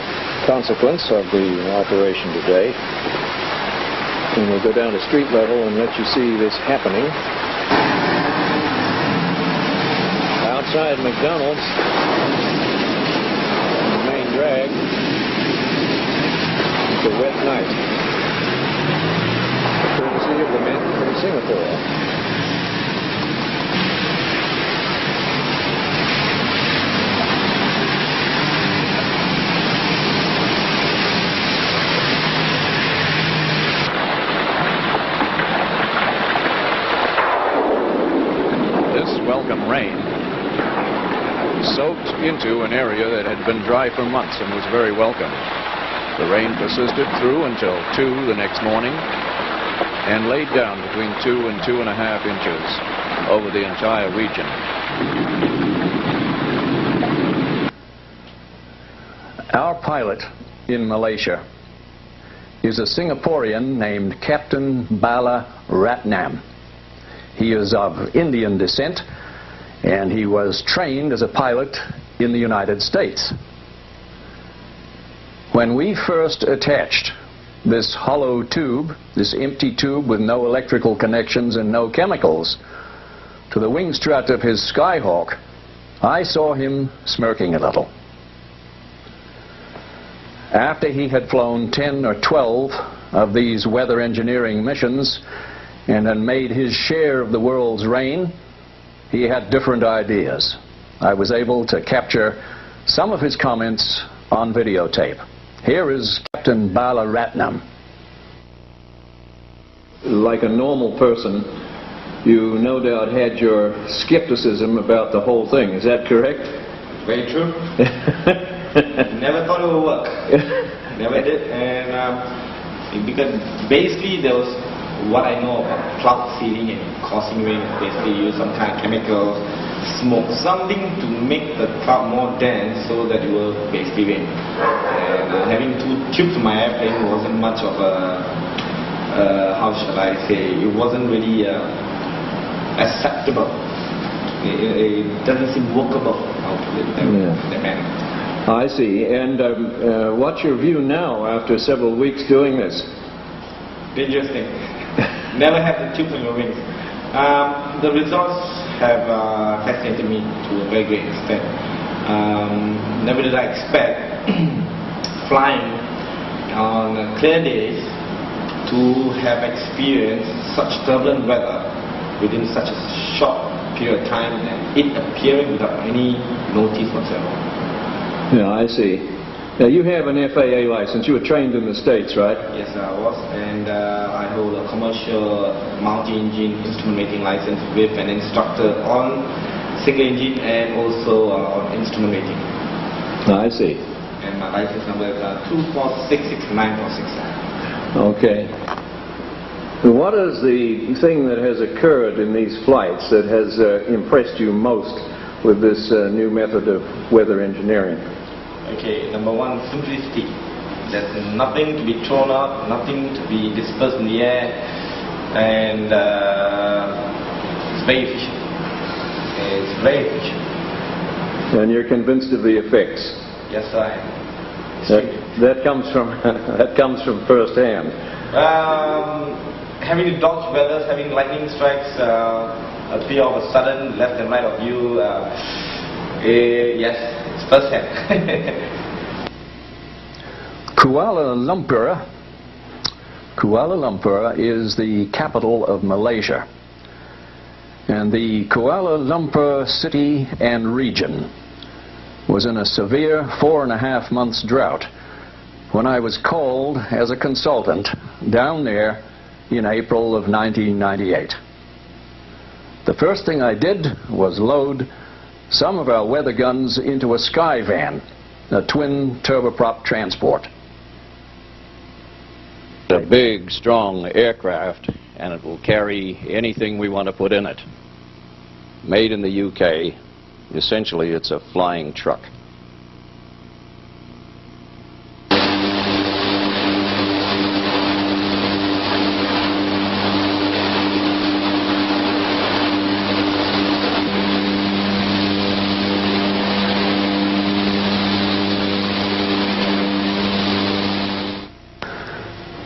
[SPEAKER 3] consequence of the operation today. And we'll go down to street level and let you see this happening. Outside McDonald's, the main drag, it's a wet night. Courtesy of the men from Singapore.
[SPEAKER 7] Welcome rain soaked into an area that had been dry for months and was very welcome. The rain persisted through until 2 the next morning and laid down between 2 and 2.5 inches over the entire region. Our pilot in Malaysia is a Singaporean named Captain Bala Ratnam. He is of Indian descent, and he was trained as a pilot in the United States. When we first attached this hollow tube, this empty tube with no electrical connections and no chemicals, to the wing strut of his Skyhawk, I saw him smirking a little. After he had flown 10 or 12 of these weather engineering missions and had made his share of the world's rain, he had different ideas. I was able to capture some of his comments on videotape. Here is Captain Bala Ratnam. Like a normal person, you no doubt had your skepticism about the whole thing. Is that correct?
[SPEAKER 11] Very true. Never thought it would work. Never did. And because basically there was what I know about cloud seeding and causing rain. Basically use some kind of chemical, smoke, something to make the cloud more dense so that it will basically rain. And having 2 tubes in my airplane wasn't much of a, how shall I say, it wasn't really acceptable. It doesn't seem workable, how to put it that manner.
[SPEAKER 3] I see. And what's your view now after several weeks doing this?
[SPEAKER 11] Dangerous thing. Never have the tube on your wings. The results have fascinated me to a very great extent. Never did I expect flying on clear days to have experienced such turbulent weather within such a short period of time and it appearing without any notice whatsoever.
[SPEAKER 3] Yeah, I see. Now, you have an FAA license. You were trained in the States, right?
[SPEAKER 11] Yes, I was, and I hold a commercial multi-engine instrument making license with an instructor on single engine and also on instrument making.
[SPEAKER 3] I see.
[SPEAKER 11] And my license number is 2466946.
[SPEAKER 3] Okay. What is the thing that has occurred in these flights that has impressed you most with this new method of weather engineering?
[SPEAKER 11] Okay, number one, simplicity. There's nothing to be thrown out, nothing to be dispersed in the air, and it's very efficient. It's very efficient.
[SPEAKER 3] And you're convinced of the effects?
[SPEAKER 11] Yes, I am.
[SPEAKER 3] That comes from first hand.
[SPEAKER 11] Having to dodge weathers, having lightning strikes appear all of a sudden, left and right of you. Yes, it's first hand.
[SPEAKER 7] Kuala Lumpur is the capital of Malaysia. And the Kuala Lumpur city and region was in a severe 4.5 months drought when I was called as a consultant down there in April of 1998. The first thing I did was load some of our weather guns into a sky van, a twin turboprop transport. A big, strong aircraft, and it will carry anything we want to put in it. Made in the UK, essentially it's a flying truck.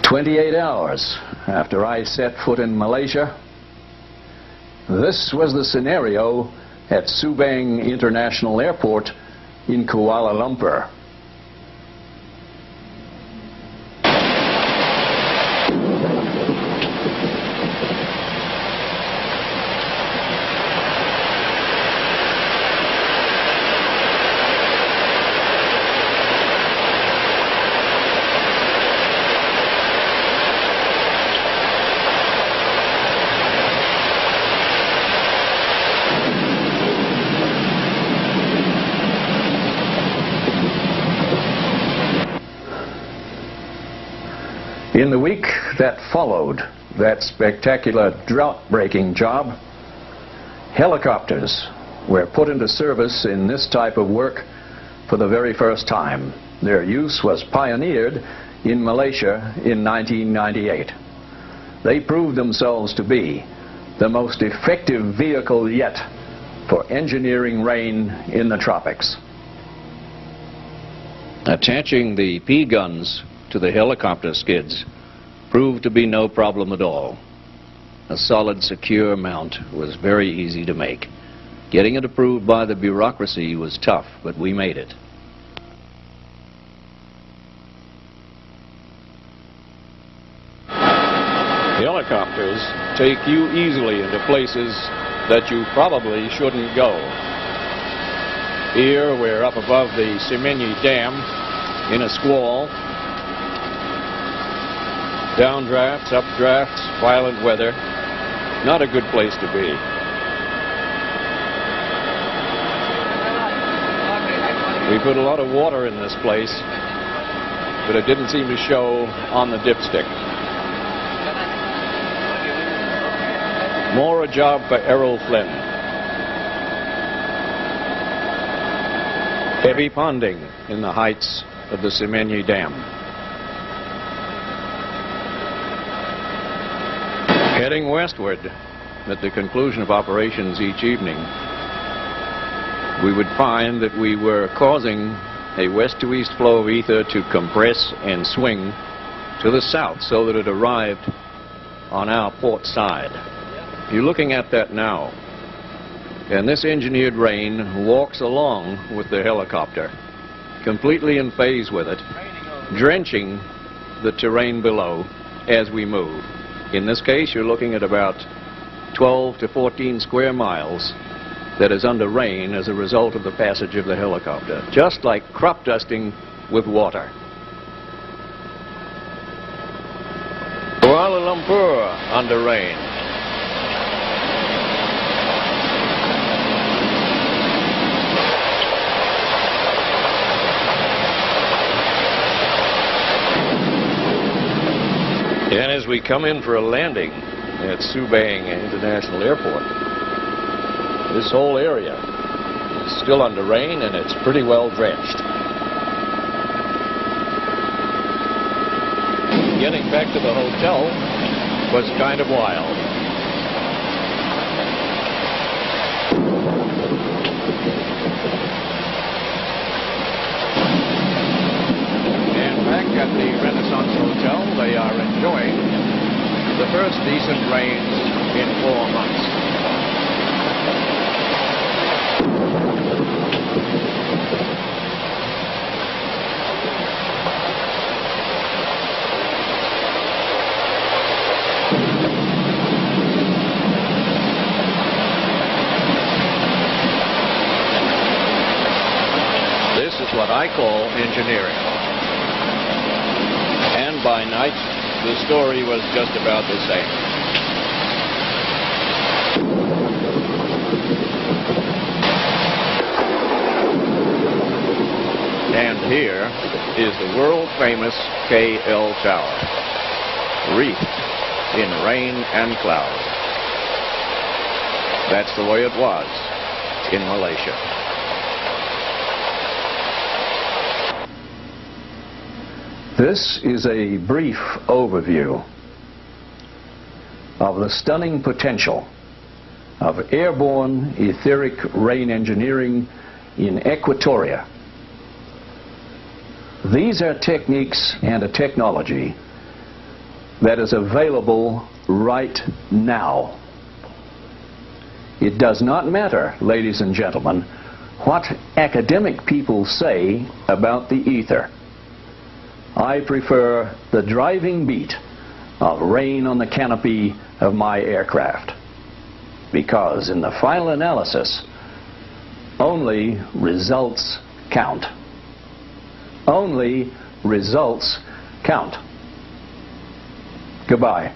[SPEAKER 7] "28 hours after I set foot in Malaysia, this was the scenario at Subang International Airport in Kuala Lumpur. In the week that followed that spectacular drought-breaking job, helicopters were put into service in this type of work for the very first time. Their use was pioneered in Malaysia in 1998. They proved themselves to be the most effective vehicle yet for engineering rain in the tropics. Attaching the P-guns to the helicopter skids proved to be no problem at all. A solid, secure mount was very easy to make. Getting it approved by the bureaucracy was tough, but we made it. Helicopters take you easily into places that you probably shouldn't go. Here we're up above the Semenyih Dam in a squall. Downdrafts, updrafts, violent weather. Not a good place to be. We put a lot of water in this place, but it didn't seem to show on the dipstick. More a job for Errol Flynn. Heavy ponding in the heights of the Semenyih Dam. Heading westward, at the conclusion of operations each evening, we would find that we were causing a west-to-east flow of ether to compress and swing to the south so that it arrived on our port side. You're looking at that now, and this engineered rain walks along with the helicopter, completely in phase with it, drenching the terrain below as we move. In this case, you're looking at about 12 to 14 square miles that is under rain as a result of the passage of the helicopter, just like crop dusting with water. Kuala Lumpur under rain. And as we come in for a landing at Subang International Airport, this whole area is still under rain and it's pretty well drenched. Getting back to the hotel was kind of wild. And back at the Renaissance Hotel, they are enjoying the first decent rains in 4 months.
[SPEAKER 3] I call engineering. And by night, the story was just about the same. And here is the world-famous KL Tower, wreathed in rain and cloud. That's the way it was in Malaysia. This is a brief overview of the stunning potential of airborne etheric rain engineering in Equatoria. These are techniques and a technology that is available right now. It does not matter, ladies and gentlemen, what academic people say about the ether. I prefer the driving beat of rain on the canopy of my aircraft, because in the final analysis, only results count. Only results count. Goodbye.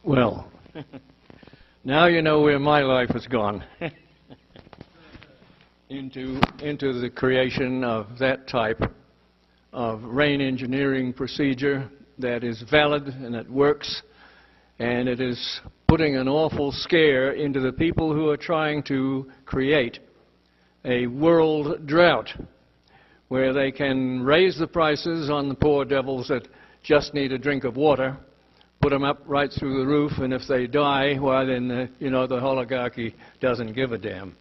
[SPEAKER 3] Well, now you know where my life has gone. into the creation of that type of rain engineering procedure that is valid and it works, and it is putting an awful scare into the people who are trying to create a world drought where they can raise the prices on the poor devils that just need a drink of water, put them up right through the roof, and if they die, well, then, the oligarchy doesn't give a damn.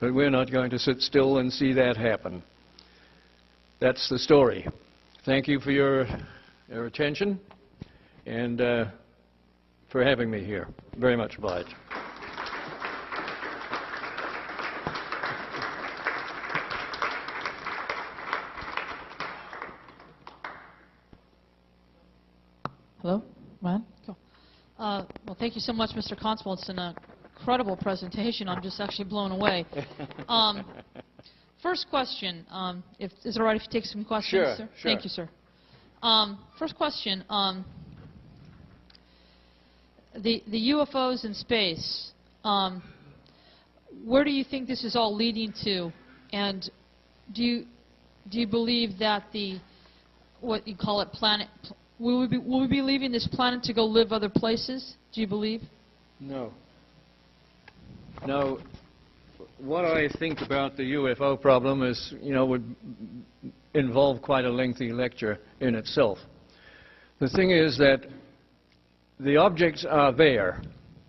[SPEAKER 3] But we're not going to sit still and see that happen. That's the story. Thank you for your attention and for having me here. Very much obliged.
[SPEAKER 1] Hello? Ryan? Cool. Well, thank you so much, Mr. Constable. It's an incredible presentation. I'm just actually blown away. First question, is it all right if you take some questions,
[SPEAKER 3] sure,
[SPEAKER 1] sir?
[SPEAKER 3] Sure.
[SPEAKER 1] Thank you, sir. First question, the UFOs in space, where do you think this is all leading to? And do you believe that what you call it, planet, will we be leaving this planet to go live other places? Do you believe?
[SPEAKER 3] No. No. What I think about the UFO problem is, would involve quite a lengthy lecture in itself. The thing is that the objects are there.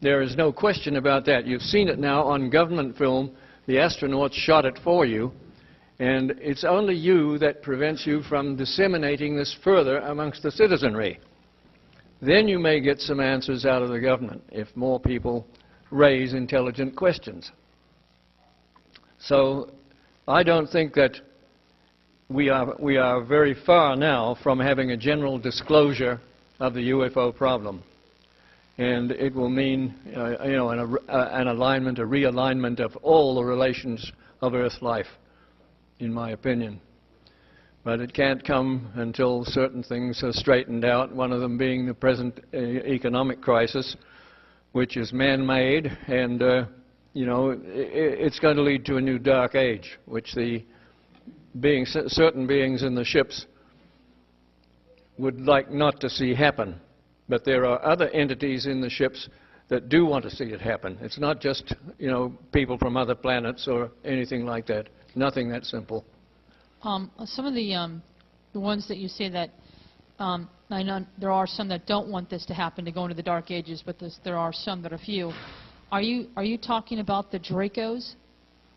[SPEAKER 3] There is no question about that. You've seen it now on government film. The astronauts shot it for you. And it's only you that prevents you from disseminating this further amongst the citizenry. Then you may get some answers out of the government if more people raise intelligent questions. So I don't think that we are very far now from having a general disclosure of the UFO problem. And it will mean an alignment, a realignment of all the relations of Earth life, in my opinion. But it can't come until certain things are straightened out, one of them being the present economic crisis, which is man-made, and you know, it's going to lead to a new dark age, which the certain beings in the ships would like not to see happen. But there are other entities in the ships that do want to see it happen. It's not just, you know, people from other planets or anything like that. Nothing that simple.
[SPEAKER 1] Some of the ones that you say that, I know there are some that don't want this to happen, to go into the Dark Ages, but there are some that are few. Are you talking about the Dracos?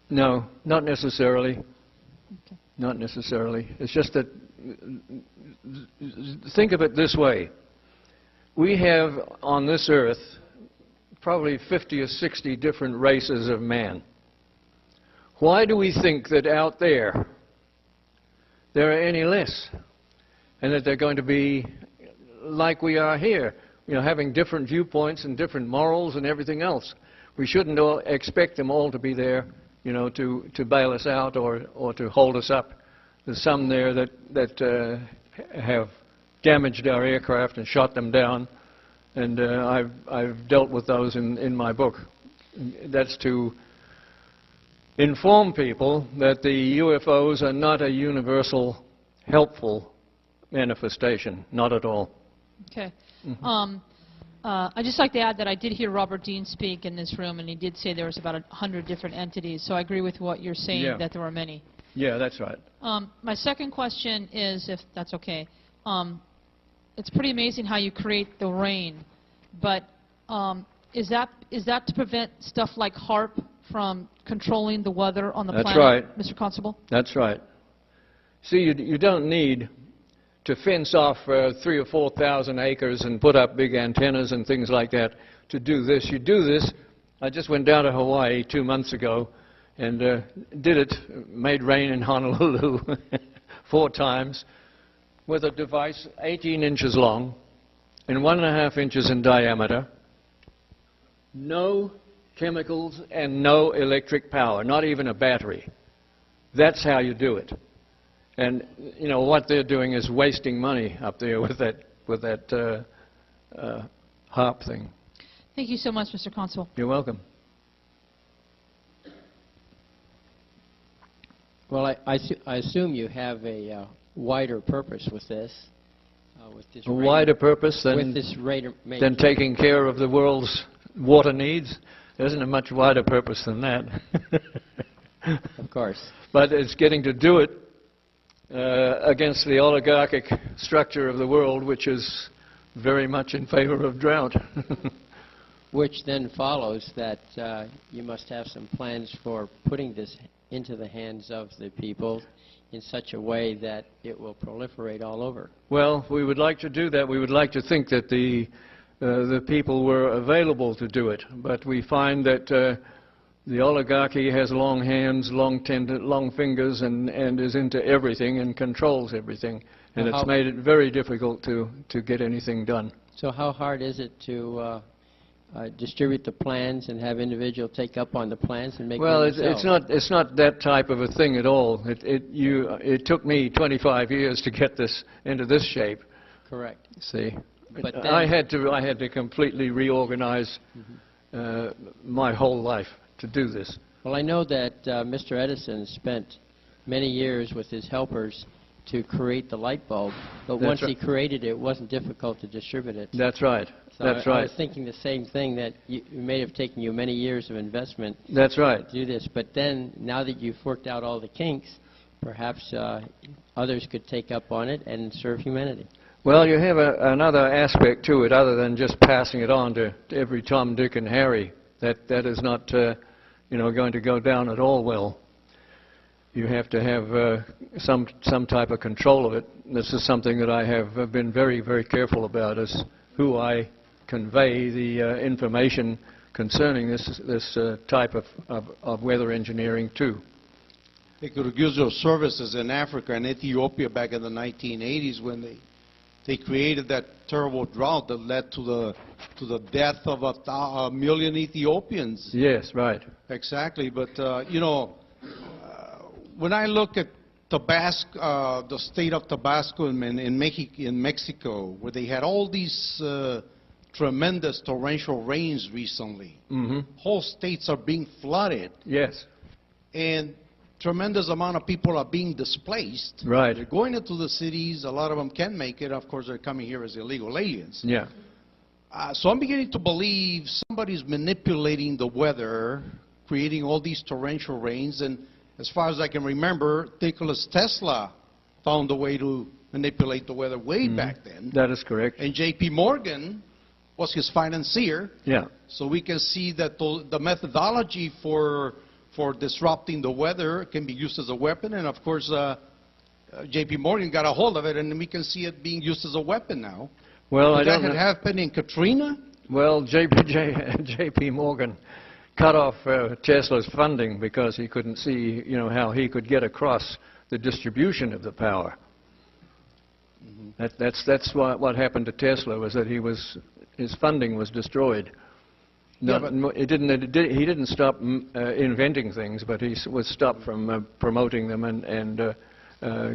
[SPEAKER 3] No, not necessarily.
[SPEAKER 1] Okay.
[SPEAKER 3] Not necessarily. It's just that, think of it this way. We have on this earth probably 50 or 60 different races of man. Why do we think that out there are any less? And that they're going to be like we are here, you know, having different viewpoints and different morals and everything else. We shouldn't expect them all to be there, you know, to bail us out or to hold us up. There's some there that have damaged our aircraft and shot them down, and I've dealt with those in my book. That's to inform people that the UFOs are not a universal, helpful manifestation, not at all.
[SPEAKER 1] Okay. I'd just like to add that I did hear Robert Dean speak in this room, and he did say there was about 100 different entities, so I agree with what you're saying,
[SPEAKER 3] yeah,
[SPEAKER 1] that there were many.
[SPEAKER 3] Yeah, that's right.
[SPEAKER 1] My second question is, if that's okay, it's pretty amazing how you create the rain, but is that to prevent stuff like HAARP from controlling the weather on the planet?
[SPEAKER 3] That's right.
[SPEAKER 1] Mr. Constable?
[SPEAKER 3] That's right. See, you don't need to fence off 3,000 or 4,000 acres and put up big antennas and things like that to do this. You do this. I just went down to Hawaii 2 months ago and did it, made rain in Honolulu 4 times with a device 18 inches long and 1.5 inches in diameter. No chemicals and no electric power, not even a battery. That's how you do it. And, you know, what they're doing is wasting money up there with that HAARP thing.
[SPEAKER 1] Thank you so much, Mr. Constable.
[SPEAKER 3] You're welcome.
[SPEAKER 12] Well, I assume you have a wider purpose with this.
[SPEAKER 3] A wider purpose than taking care of the world's water needs? There isn't a much wider purpose than that.
[SPEAKER 12] Of course.
[SPEAKER 3] But it's getting to do it against the oligarchic structure of the world, which is very much in favor of drought.
[SPEAKER 12] Which then follows that you must have some plans for putting this into the hands of the people in such a way that it will proliferate all over.
[SPEAKER 3] Well, we would like to do that. We would like to think that the people were available to do it, but we find that the oligarchy has long hands, long fingers, and is into everything and controls everything, and it's made it very difficult to get anything done.
[SPEAKER 12] So how hard is it to distribute the plans and have individuals take up on the plans and make them themselves?
[SPEAKER 3] Well, it's not that type of a thing at all. It took me 25 years to get this into this shape.
[SPEAKER 12] Correct.
[SPEAKER 3] See,
[SPEAKER 12] but then
[SPEAKER 3] I had to completely reorganize my whole life to do this.
[SPEAKER 12] Well, I know that Mr. Edison spent many years with his helpers to create the light bulb, but once he created it, it wasn't difficult to distribute it.
[SPEAKER 3] That's right.
[SPEAKER 12] So
[SPEAKER 3] That's
[SPEAKER 12] I
[SPEAKER 3] right.
[SPEAKER 12] was thinking the same thing, that it may have taken you many years of investment.
[SPEAKER 3] That's right.
[SPEAKER 12] To do this, but then now that you've worked out all the kinks, perhaps others could take up on it and serve humanity.
[SPEAKER 3] Well, you have another aspect to it other than just passing it on to every Tom, Dick, and Harry. That is not, going to go down at all well. You have to have some type of control of it. This is something that I have been very, very careful about, is who I convey the information concerning this type of weather engineering to.
[SPEAKER 13] They could use those services in Africa and Ethiopia back in the 1980s when they created that terrible drought that led to the death of a million Ethiopians.
[SPEAKER 3] Yes, right.
[SPEAKER 13] Exactly, but when I look at Tabasco, the state of Tabasco in Mexico, where they had all these tremendous torrential rains recently. Whole states are being flooded.
[SPEAKER 3] Yes.
[SPEAKER 13] And tremendous amount of people are being displaced.
[SPEAKER 3] Right.
[SPEAKER 13] They're going into the cities. A lot of them can make it. Of course, they're coming here as illegal aliens.
[SPEAKER 3] Yeah.
[SPEAKER 13] So I'm beginning to believe somebody's manipulating the weather, creating all these torrential rains. And as far as I can remember, Nikola Tesla found a way to manipulate the weather way back then.
[SPEAKER 3] That is correct.
[SPEAKER 13] And J.P. Morgan was his financier.
[SPEAKER 3] Yeah.
[SPEAKER 13] So we can see that the methodology for disrupting the weather can be used as a weapon. And of course, J.P. Morgan got a hold of it, and we can see it being used as a weapon now.
[SPEAKER 3] Well,
[SPEAKER 13] If that had happened in Katrina?
[SPEAKER 3] Well, J.P. Morgan cut off Tesla's funding because he couldn't see, how he could get across the distribution of the power. That's what happened to Tesla, was that his funding was destroyed. He didn't stop inventing things, but he was stopped from promoting them and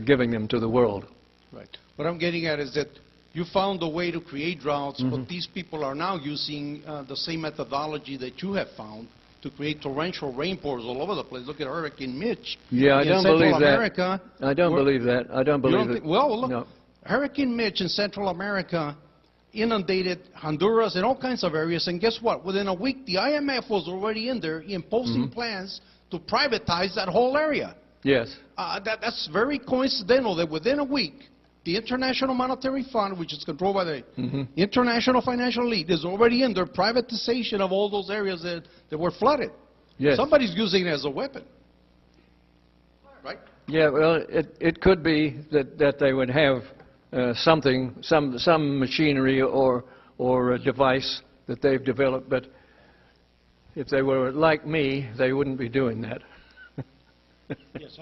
[SPEAKER 3] giving them to the world.
[SPEAKER 13] Right. What I'm getting at is that you found a way to create droughts, but these people are now using the same methodology that you have found to create torrential rainpours all over the place. Look at Hurricane Mitch.
[SPEAKER 3] Yeah, I don't believe
[SPEAKER 13] America,
[SPEAKER 3] that. I don't believe that. I don't believe it.
[SPEAKER 13] Well, look,
[SPEAKER 3] no.
[SPEAKER 13] Hurricane Mitch in Central America inundated Honduras and all kinds of areas, and guess what? Within a week, the IMF was already in there imposing plans to privatize that whole area.
[SPEAKER 3] Yes.
[SPEAKER 13] That's very coincidental that within a week, the International Monetary Fund, which is controlled by the international financial elite, is already in their privatization of all those areas that were flooded.
[SPEAKER 3] Yes.
[SPEAKER 13] Somebody's using it as a weapon. Right?
[SPEAKER 3] Yeah, well, it could be that they would have some machinery or a device that they've developed, but if they were like me, they wouldn't be doing that.
[SPEAKER 14] Yes,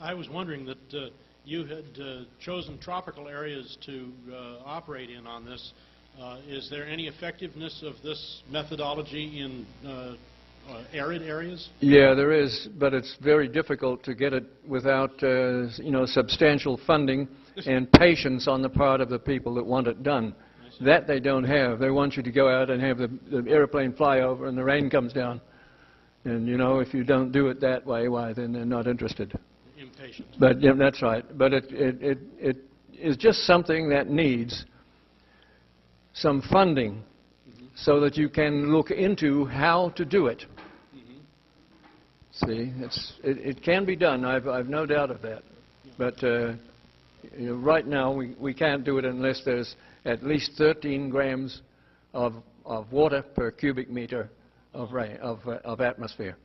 [SPEAKER 14] I was wondering that you had chosen tropical areas to operate in on this. Is there any effectiveness of this methodology in arid areas?
[SPEAKER 3] Yeah, there is, but it's very difficult to get it without substantial funding and patience on the part of the people that want it done. That they don't have. They want you to go out and have the airplane fly over and the rain comes down. And, if you don't do it that way, why, then they're not interested.
[SPEAKER 14] Impatient.
[SPEAKER 3] But, yeah, that's right. But it is just something that needs some funding so that you can look into how to do it. See, it can be done. I've no doubt of that. But right now we can't do it unless there's at least 13 grams of water per cubic meter of rain, of atmosphere.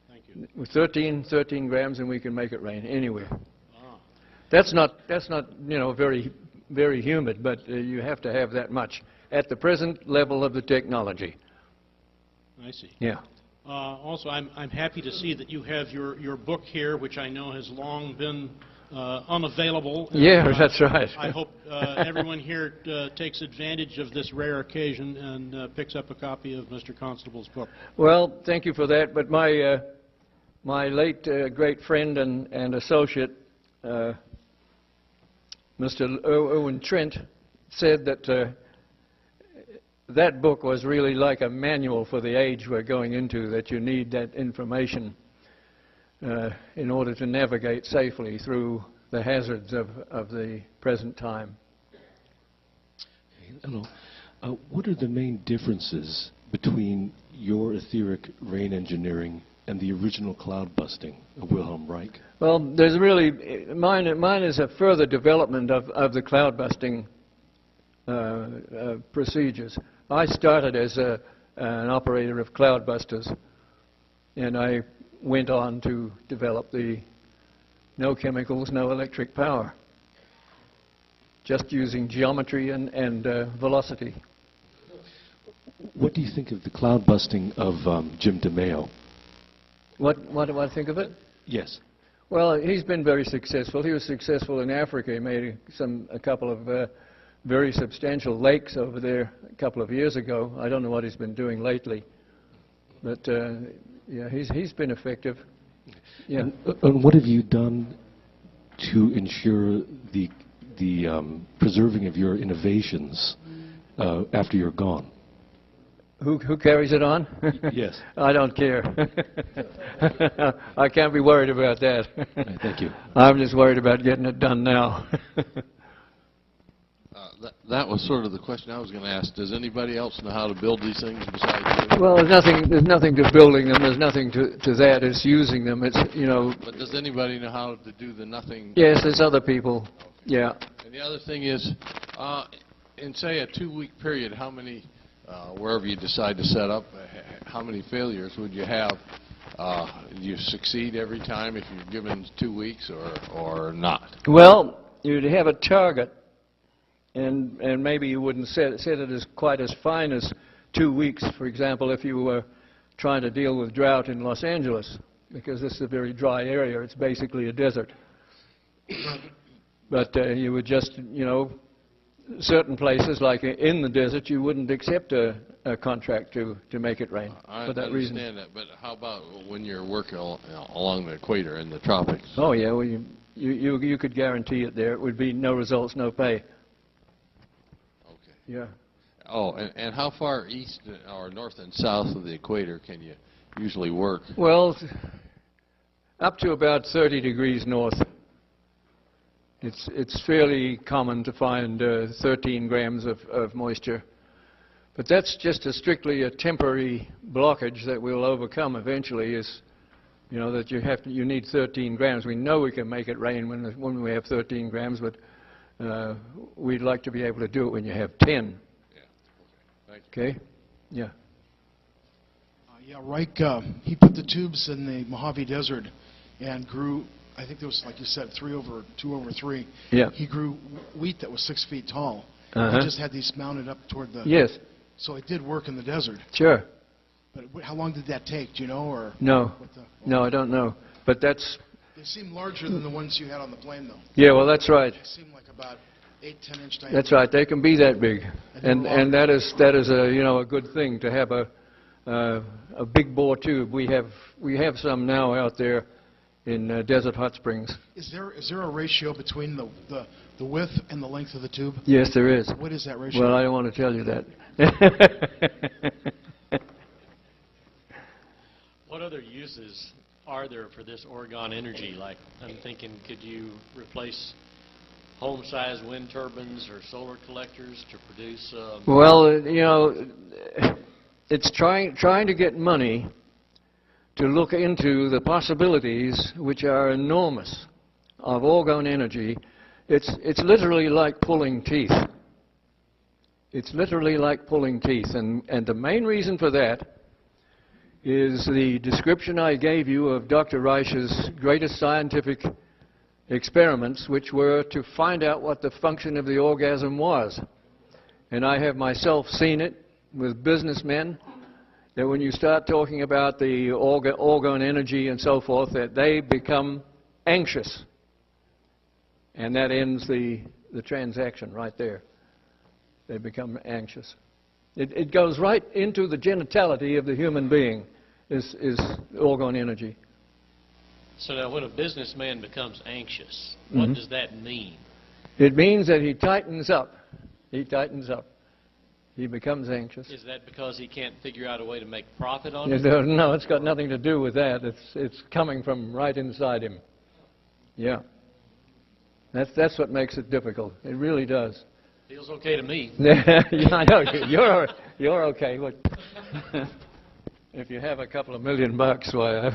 [SPEAKER 14] Thank you.
[SPEAKER 3] With 13 grams, and we can make it rain anywhere. That's not very very humid, but you have to have that much at the present level of the technology.
[SPEAKER 14] I see.
[SPEAKER 3] Yeah.
[SPEAKER 14] Also, I'm happy to see that you have your book here, which I know has long been unavailable.
[SPEAKER 3] Yeah, that's right.
[SPEAKER 14] I hope everyone here takes advantage of this rare occasion and picks up a copy of Mr. Constable's book.
[SPEAKER 3] Well, thank you for that, but my late great friend and associate, Mr. Owen Trent, said that that book was really like a manual for the age we're going into, that you need that information in order to navigate safely through the hazards of the present time.
[SPEAKER 15] Hello. What are the main differences between your etheric rain engineering and the original cloud busting of Wilhelm Reich?
[SPEAKER 3] Well, there's really, mine is a further development of the cloud busting procedures. I started as an operator of cloud busters, and I went on to develop the no chemicals, no electric power, just using geometry and velocity.
[SPEAKER 15] What do you think of the cloud busting of Jim DeMeo?
[SPEAKER 3] What do I think of it?
[SPEAKER 15] Yes.
[SPEAKER 3] Well, he's been very successful. He was successful in Africa. He made a couple of very substantial lakes over there a couple of years ago. I don't know what he's been doing lately, but yeah, he's been effective. Yeah.
[SPEAKER 15] And what have you done to ensure the preserving of your innovations after you're gone?
[SPEAKER 3] Who carries it on?
[SPEAKER 15] Yes.
[SPEAKER 3] I don't care. I can't be worried about that.
[SPEAKER 15] Right, thank you.
[SPEAKER 3] I'm just worried about getting it done now.
[SPEAKER 16] That was sort of the question I was going to ask. Does anybody else know how to build these things besides you?
[SPEAKER 3] Well, there's nothing to building them. There's nothing to that. It's using them. It's, you know.
[SPEAKER 16] But does anybody know how to do the nothing?
[SPEAKER 3] Yes, there's other people. Yeah.
[SPEAKER 16] And the other thing is, in say a 2-week period, how many, wherever you decide to set up, how many failures would you have? Do you succeed every time if you're given 2 weeks or not?
[SPEAKER 3] Well, you'd have a target. And maybe you wouldn't set it as quite as fine as 2 weeks, for example, if you were trying to deal with drought in Los Angeles, because this is a very dry area. It's basically a desert. But you would just, you know, certain places, like in the desert, you wouldn't accept a contract to make it rain for that reason.
[SPEAKER 16] I understand that, but how about when you're working along the equator in the tropics?
[SPEAKER 3] Oh, yeah, well, you could guarantee it there. It would be no results, no pay. Yeah.
[SPEAKER 16] Oh, and how far east or north and south of the equator can you usually work?
[SPEAKER 3] Well, up to about 30 degrees north. It's fairly common to find 13 grams of moisture. But that's just strictly a temporary blockage that we'll overcome eventually, is, you know, that you need 13 grams. We know we can make it rain when we have 13 grams, but we'd like to be able to do it when you have 10.
[SPEAKER 16] Yeah. Okay. Thank you.
[SPEAKER 3] Okay? Yeah.
[SPEAKER 17] Yeah, Reich, he put the tubes in the Mojave Desert and grew, I think there was, like you said, 2/3.
[SPEAKER 3] Yeah.
[SPEAKER 17] He grew wheat that was 6 feet tall.
[SPEAKER 3] Uh-huh.
[SPEAKER 17] He just had these mounted up toward the...
[SPEAKER 3] Yes.
[SPEAKER 17] So it did work in the desert.
[SPEAKER 3] Sure.
[SPEAKER 17] But how long did that take, do you know? Or
[SPEAKER 3] No. No, I don't know. But that's...
[SPEAKER 17] They seem larger than the ones you had on the plane, though.
[SPEAKER 3] Yeah, well, that's right.
[SPEAKER 17] They seem like about 8-10 inch diameter.
[SPEAKER 3] That's right. They can be that big, and that is a, you know, a good thing to have a big bore tube. We have some now out there in Desert Hot Springs.
[SPEAKER 17] Is there a ratio between the width and the length of the tube?
[SPEAKER 3] Yes, there is.
[SPEAKER 17] What is that ratio?
[SPEAKER 3] Well, I don't want to tell you that.
[SPEAKER 14] What other uses are there for this Oregon energy? Like, I'm thinking, could you replace home-sized wind turbines or solar collectors to produce?
[SPEAKER 3] Well, you know, it's trying to get money to look into the possibilities, which are enormous, of Oregon energy. It's literally like pulling teeth. It's literally like pulling teeth, and the main reason for that is the description I gave you of Dr. Reich's greatest scientific experiments, which were to find out what the function of the orgasm was. And I have myself seen it with businessmen, that when you start talking about the organ energy and so forth, that they become anxious. And that ends the transaction right there. They become anxious. It goes right into the genitality of the human being, is organ energy.
[SPEAKER 14] So now when a businessman becomes anxious, what does that mean?
[SPEAKER 3] It means that he tightens up. He tightens up. He becomes anxious.
[SPEAKER 14] Is that because he can't figure out a way to make profit on it?
[SPEAKER 3] No, it's got nothing to do with that. It's coming from right inside him. Yeah. That's what makes it difficult. It really does.
[SPEAKER 14] Feels okay to me.
[SPEAKER 3] Yeah, I know. You're okay. Look, if you have a couple of $1 million, why?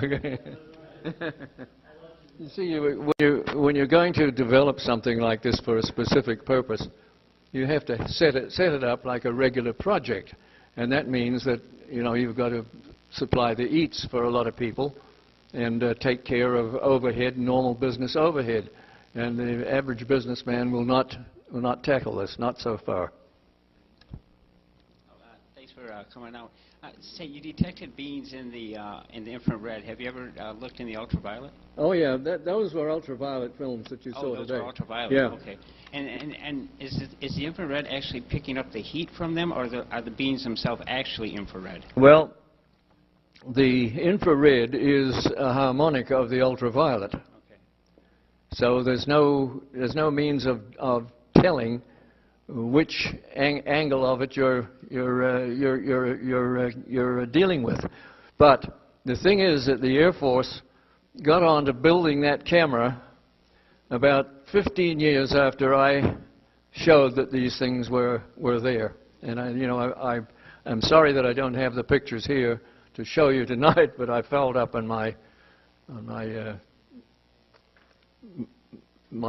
[SPEAKER 3] You see, when you're going to develop something like this for a specific purpose, you have to set it up like a regular project, and that means that, you know, you've got to supply the eats for a lot of people, and take care of overhead, normal business overhead, and the average businessman will not tackle this, not so far.
[SPEAKER 18] Thanks for coming out. Say, you detected beams in the infrared. Have you ever looked in the ultraviolet?
[SPEAKER 3] Oh yeah, those were ultraviolet films that you saw
[SPEAKER 18] those
[SPEAKER 3] today.
[SPEAKER 18] Were ultraviolet.
[SPEAKER 3] Yeah.
[SPEAKER 18] Okay. And is the infrared actually picking up the heat from them, or are the beams themselves actually infrared?
[SPEAKER 3] Well, the infrared is a harmonic of the ultraviolet. Okay. So there's no means of telling which angle of it you're dealing with. But the thing is that the Air Force got on to building that camera about 15 years after I showed that these things were there. And I'm sorry that I don't have the pictures here to show you tonight, but I followed up on my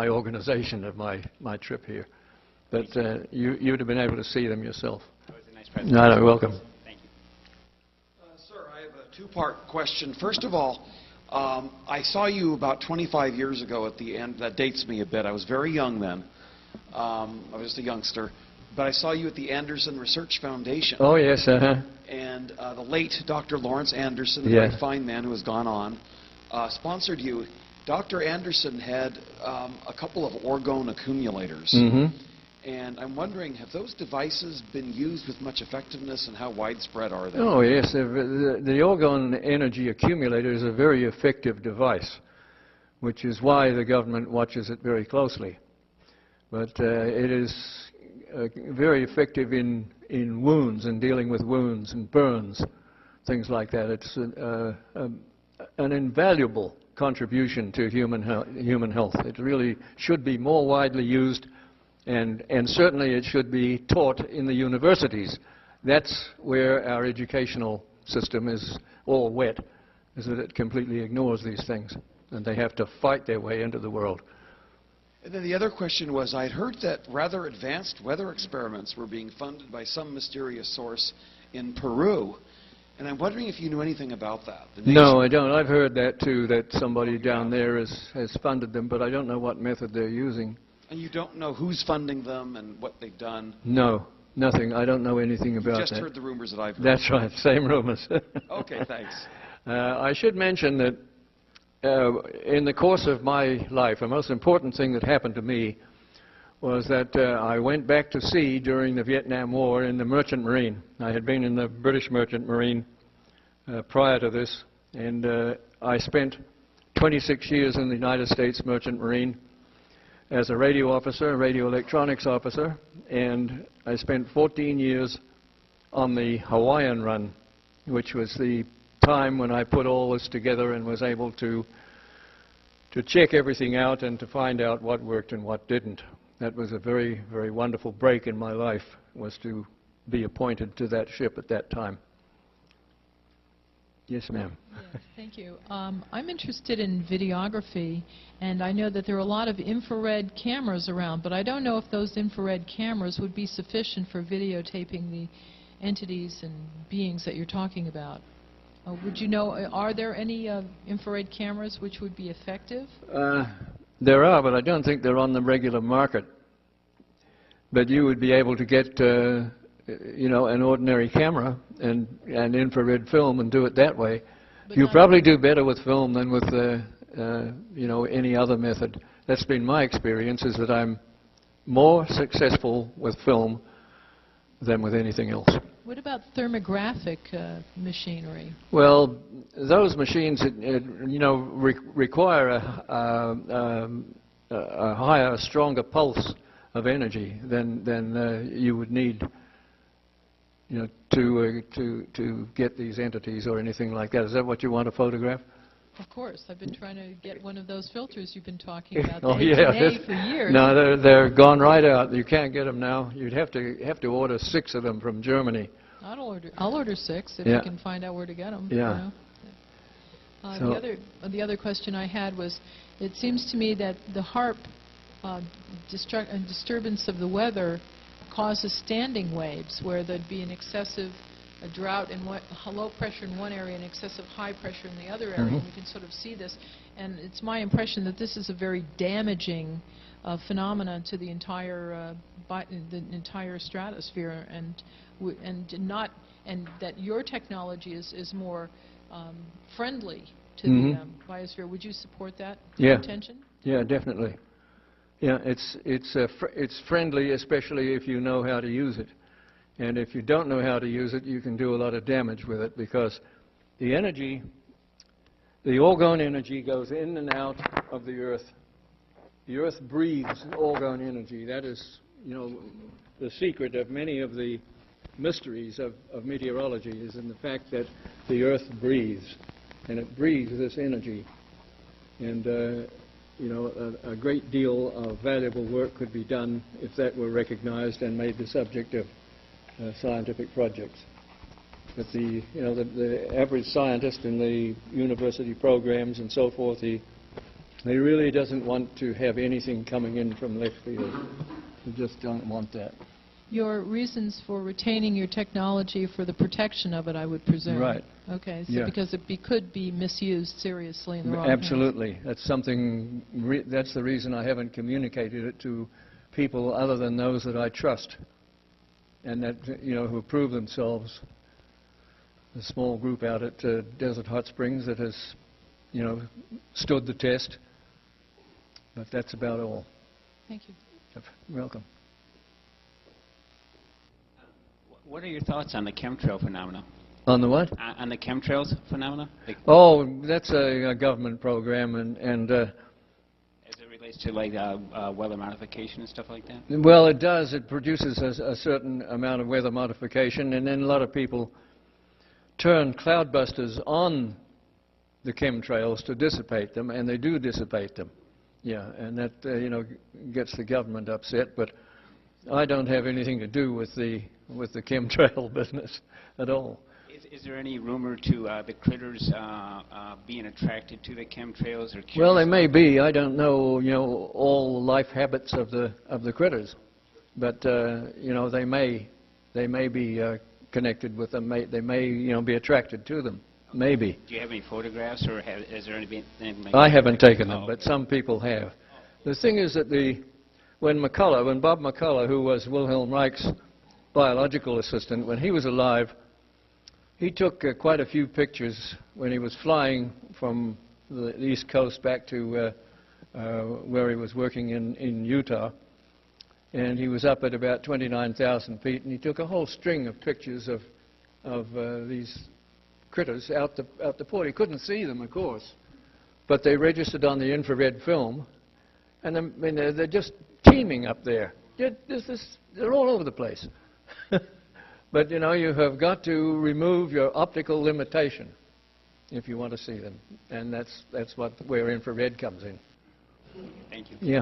[SPEAKER 3] organization of my trip here. But you'd have been able to see them yourself.
[SPEAKER 19] That was a nice presentation.
[SPEAKER 3] No, welcome.
[SPEAKER 19] Thank you.
[SPEAKER 20] Sir, I have a two-part question. First of all, I saw you about 25 years ago at the end. That dates me a bit. I was very young then. I was just a youngster. But I saw you at the Anderson Research Foundation.
[SPEAKER 3] Oh, yes,
[SPEAKER 20] And the late Dr. Lawrence Anderson, a
[SPEAKER 3] yeah.
[SPEAKER 20] very fine man who has gone on, sponsored you. Dr. Anderson had a couple of orgone accumulators.
[SPEAKER 3] Mm-hmm.
[SPEAKER 20] And I'm wondering, have those devices been used with much effectiveness, and how widespread are they?
[SPEAKER 3] Oh, yes. The orgone energy accumulator is a very effective device, which is why the government watches it very closely. But it is very effective in wounds and dealing with wounds and burns, things like that. It's an invaluable contribution to human health. It really should be more widely used, and certainly it should be taught in the universities. That's where our educational system is all wet, is that it completely ignores these things, and they have to fight their way into the world.
[SPEAKER 20] And then the other question was, I'd heard that rather advanced weather experiments were being funded by some mysterious source in Peru. And I'm wondering if you knew anything about that.
[SPEAKER 3] No, I don't. I've heard that too, that somebody down there has funded them, but I don't know what method they're using.
[SPEAKER 20] And you don't know who's funding them and what they've done?
[SPEAKER 3] No, nothing. I don't know anything about that.
[SPEAKER 20] You just heard the rumors that I've heard.
[SPEAKER 3] That's right, same rumors.
[SPEAKER 20] Okay, thanks.
[SPEAKER 3] I should mention that in the course of my life, the most important thing that happened to me was that I went back to sea during the Vietnam War in the Merchant Marine. I had been in the British Merchant Marine prior to this, and I spent 26 years in the United States Merchant Marine as a radio officer, a radio electronics officer, and I spent 14 years on the Hawaiian run, which was the time when I put all this together and was able to check everything out and to find out what worked and what didn't. That was a very, very wonderful break in my life, was to be appointed to that ship at that time. Yes, ma'am.
[SPEAKER 21] Yes, thank you. I'm interested in videography, and I know that there are a lot of infrared cameras around, but I don't know if those infrared cameras would be sufficient for videotaping the entities and beings that you're talking about. Would you know, are there any infrared cameras which would be effective?
[SPEAKER 3] There are, but I don't think they're on the regular market. But you would be able to get, you know, an ordinary camera and infrared film and do it that way. You probably do better with film than with, you know, any other method. That's been my experience, is that I'm more successful with film than with anything else.
[SPEAKER 21] What about thermographic machinery?
[SPEAKER 3] Well, those machines, you know, require a higher, stronger pulse of energy than you would need, you know, to get these entities or anything like that. Is that what you want to photograph?
[SPEAKER 21] Of course. I've been trying to get one of those filters you've been talking about,
[SPEAKER 3] oh,
[SPEAKER 21] the
[SPEAKER 3] yeah.
[SPEAKER 21] H&A for years.
[SPEAKER 3] No, they're gone right out. You can't get them now. You'd have to order 6 of them from Germany.
[SPEAKER 21] I'll order 6 if
[SPEAKER 3] yeah.
[SPEAKER 21] you can find out where to get them.
[SPEAKER 3] Yeah.
[SPEAKER 21] You know? The other question I had was, it seems to me that the HAARP disturbance of the weather causes standing waves, where there'd be an excessive drought in low pressure in one area and excessive high pressure in the other area.
[SPEAKER 3] Mm-hmm.
[SPEAKER 21] And we can sort of see this. And it's my impression that this is a very damaging phenomenon to the entire stratosphere, and that your technology is more friendly to the biosphere. Would you support that intention?
[SPEAKER 3] Yeah, definitely. Yeah, it's friendly, especially if you know how to use it. And if you don't know how to use it, you can do a lot of damage with it, because the energy, the orgone energy, goes in and out of the Earth. The Earth breathes orgone energy. That is you know, the secret of many of the mysteries of meteorology is in the fact that the Earth breathes, and it breathes this energy. And, you know, a great deal of valuable work could be done if that were recognized and made the subject of scientific projects. But the average scientist in the university programs and so forth, he really doesn't want to have anything coming in from left field. They just don't want that.
[SPEAKER 21] Your reasons for retaining your technology for the protection of it, I would presume.
[SPEAKER 3] Right.
[SPEAKER 21] Okay, so
[SPEAKER 3] Yeah.
[SPEAKER 21] because it could be misused seriously in the wrong
[SPEAKER 3] Absolutely. That's something, that's the reason I haven't communicated it to people other than those that I trust and that, you know, who prove themselves. A small group out at Desert Hot Springs that has, you know, stood the test. But that's about all.
[SPEAKER 21] Thank you.
[SPEAKER 3] You're welcome.
[SPEAKER 18] What are your thoughts on the chemtrail phenomena?
[SPEAKER 3] On the what?
[SPEAKER 18] On the chemtrails phenomena?
[SPEAKER 3] Oh, that's a government program, and
[SPEAKER 18] As it relates to like weather modification and stuff like that?
[SPEAKER 3] well, it does. It produces a certain amount of weather modification, and then a lot of people turn cloudbusters on the chemtrails to dissipate them, and they do dissipate them. Yeah, and that you know, gets the government upset, but I don't have anything to do with the chemtrail business at all.
[SPEAKER 18] Is there any rumor to the critters being attracted to the chemtrails or curious?
[SPEAKER 3] Well, they may be. I don't know, you know, all the life habits of the critters, but you know, they may be connected with them. They may, you know, be attracted to them. Maybe.
[SPEAKER 18] Do you have any photographs, or is there anything like
[SPEAKER 3] I haven't taken them, but some people have. The thing is that when Bob McCullough, who was Wilhelm Reich's biological assistant, when he was alive, he took quite a few pictures when he was flying from the East Coast back to where he was working in Utah. And he was up at about 29,000 feet, and he took a whole string of pictures of these critters out the port. He couldn't see them, of course, but they registered on the infrared film, and they're just teeming up there. They're all over the place. But, you know, you have got to remove your optical limitation if you want to see them, and that's where infrared comes in.
[SPEAKER 18] Thank you.
[SPEAKER 3] Yeah.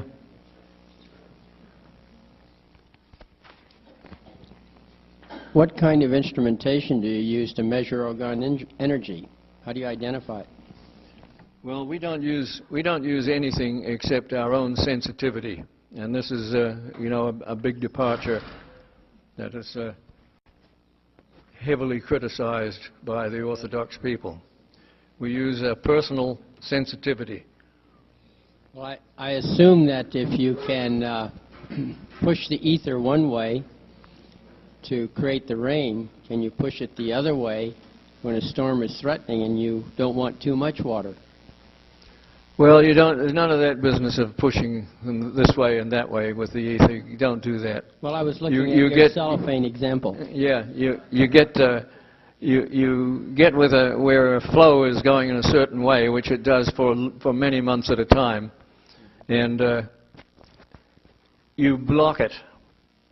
[SPEAKER 12] What kind of instrumentation do you use to measure argon energy? How do you identify it?
[SPEAKER 3] Well, we don't use anything except our own sensitivity, and this is you know, a big departure that is heavily criticized by the Orthodox people. We use a personal sensitivity.
[SPEAKER 12] Well, I assume that if you can push the ether one way to create the rain, can you push it the other way when a storm is threatening and you don't want too much water?
[SPEAKER 3] Well, you don't. There's none of that business of pushing them this way and that way with the ether. You don't do that.
[SPEAKER 12] Well, I was looking at your cellophane example.
[SPEAKER 3] Yeah, you get with where a flow is going in a certain way, which it does for many months at a time, and you block it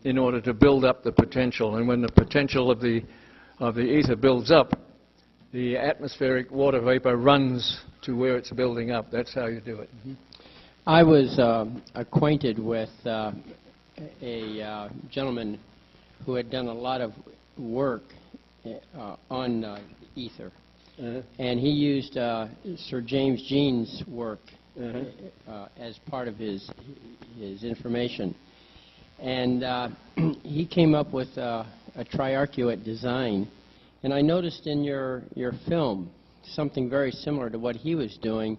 [SPEAKER 3] in order to build up the potential. And when the potential of the ether builds up, the atmospheric water vapor runs to where it's building up. That's how you do it. Mm-hmm.
[SPEAKER 12] I was acquainted with a gentleman who had done a lot of work on ether. And he used Sir James Jean's work as part of his information. And he came up with a triarcuate design. And I noticed in your film something very similar to what he was doing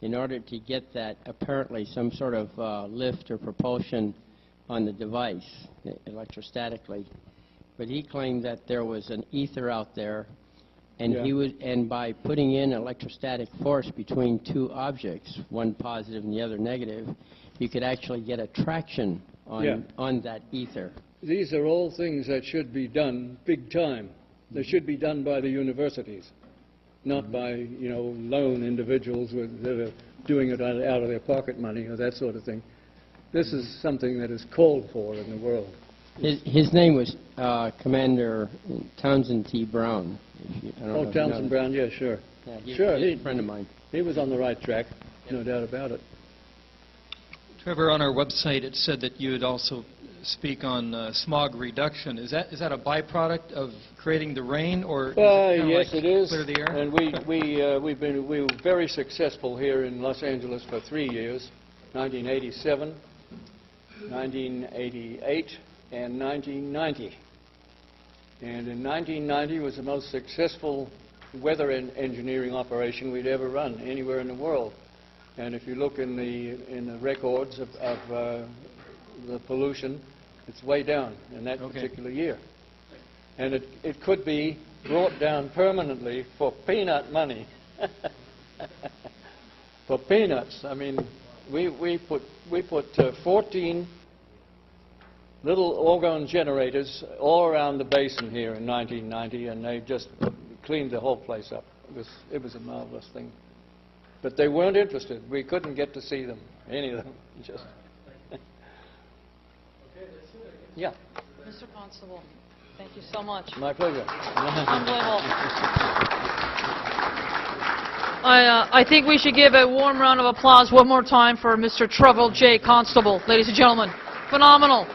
[SPEAKER 12] in order to get that apparently some sort of lift or propulsion on the device electrostatically. But he claimed that there was an ether out there, and and by putting in electrostatic force between two objects, one positive and the other negative, you could actually get a traction on that ether.
[SPEAKER 3] These are all things that should be done big time. They should be done by the universities, not by, you know, lone individuals that are doing it out of their pocket money or that sort of thing. This is something that is called for in the world.
[SPEAKER 12] His name was Commander Townsend T. Brown.
[SPEAKER 3] Oh, Townsend Brown, yeah, sure.
[SPEAKER 12] Yeah, he's
[SPEAKER 3] Sure,
[SPEAKER 12] a friend of mine.
[SPEAKER 3] He was on the right track, no doubt about it.
[SPEAKER 19] Trevor, on our website it said that you would also speak on smog reduction. Is that a byproduct of creating the rain, or is it
[SPEAKER 3] yes,
[SPEAKER 19] like
[SPEAKER 3] it is.
[SPEAKER 19] clear the air?
[SPEAKER 3] And we were very successful here in Los Angeles for 3 years, 1987, 1988, and 1990. And in 1990 was the most successful weather engineering operation we'd ever run anywhere in the world. And if you look in the records of the pollution, it's way down in that particular year. And it could be brought down permanently for peanut money. For peanuts. I mean, we put 14 little orgone generators all around the basin here in 1990, and they just cleaned the whole place up. It was a marvelous thing. But they weren't interested. We couldn't get to see them, any of them. Just yeah.
[SPEAKER 1] Mr. Constable, thank you so much.
[SPEAKER 3] My pleasure.
[SPEAKER 1] Unbelievable. I think we should give a warm round of applause one more time for Mr. Trevor J. Constable. Ladies and gentlemen, phenomenal.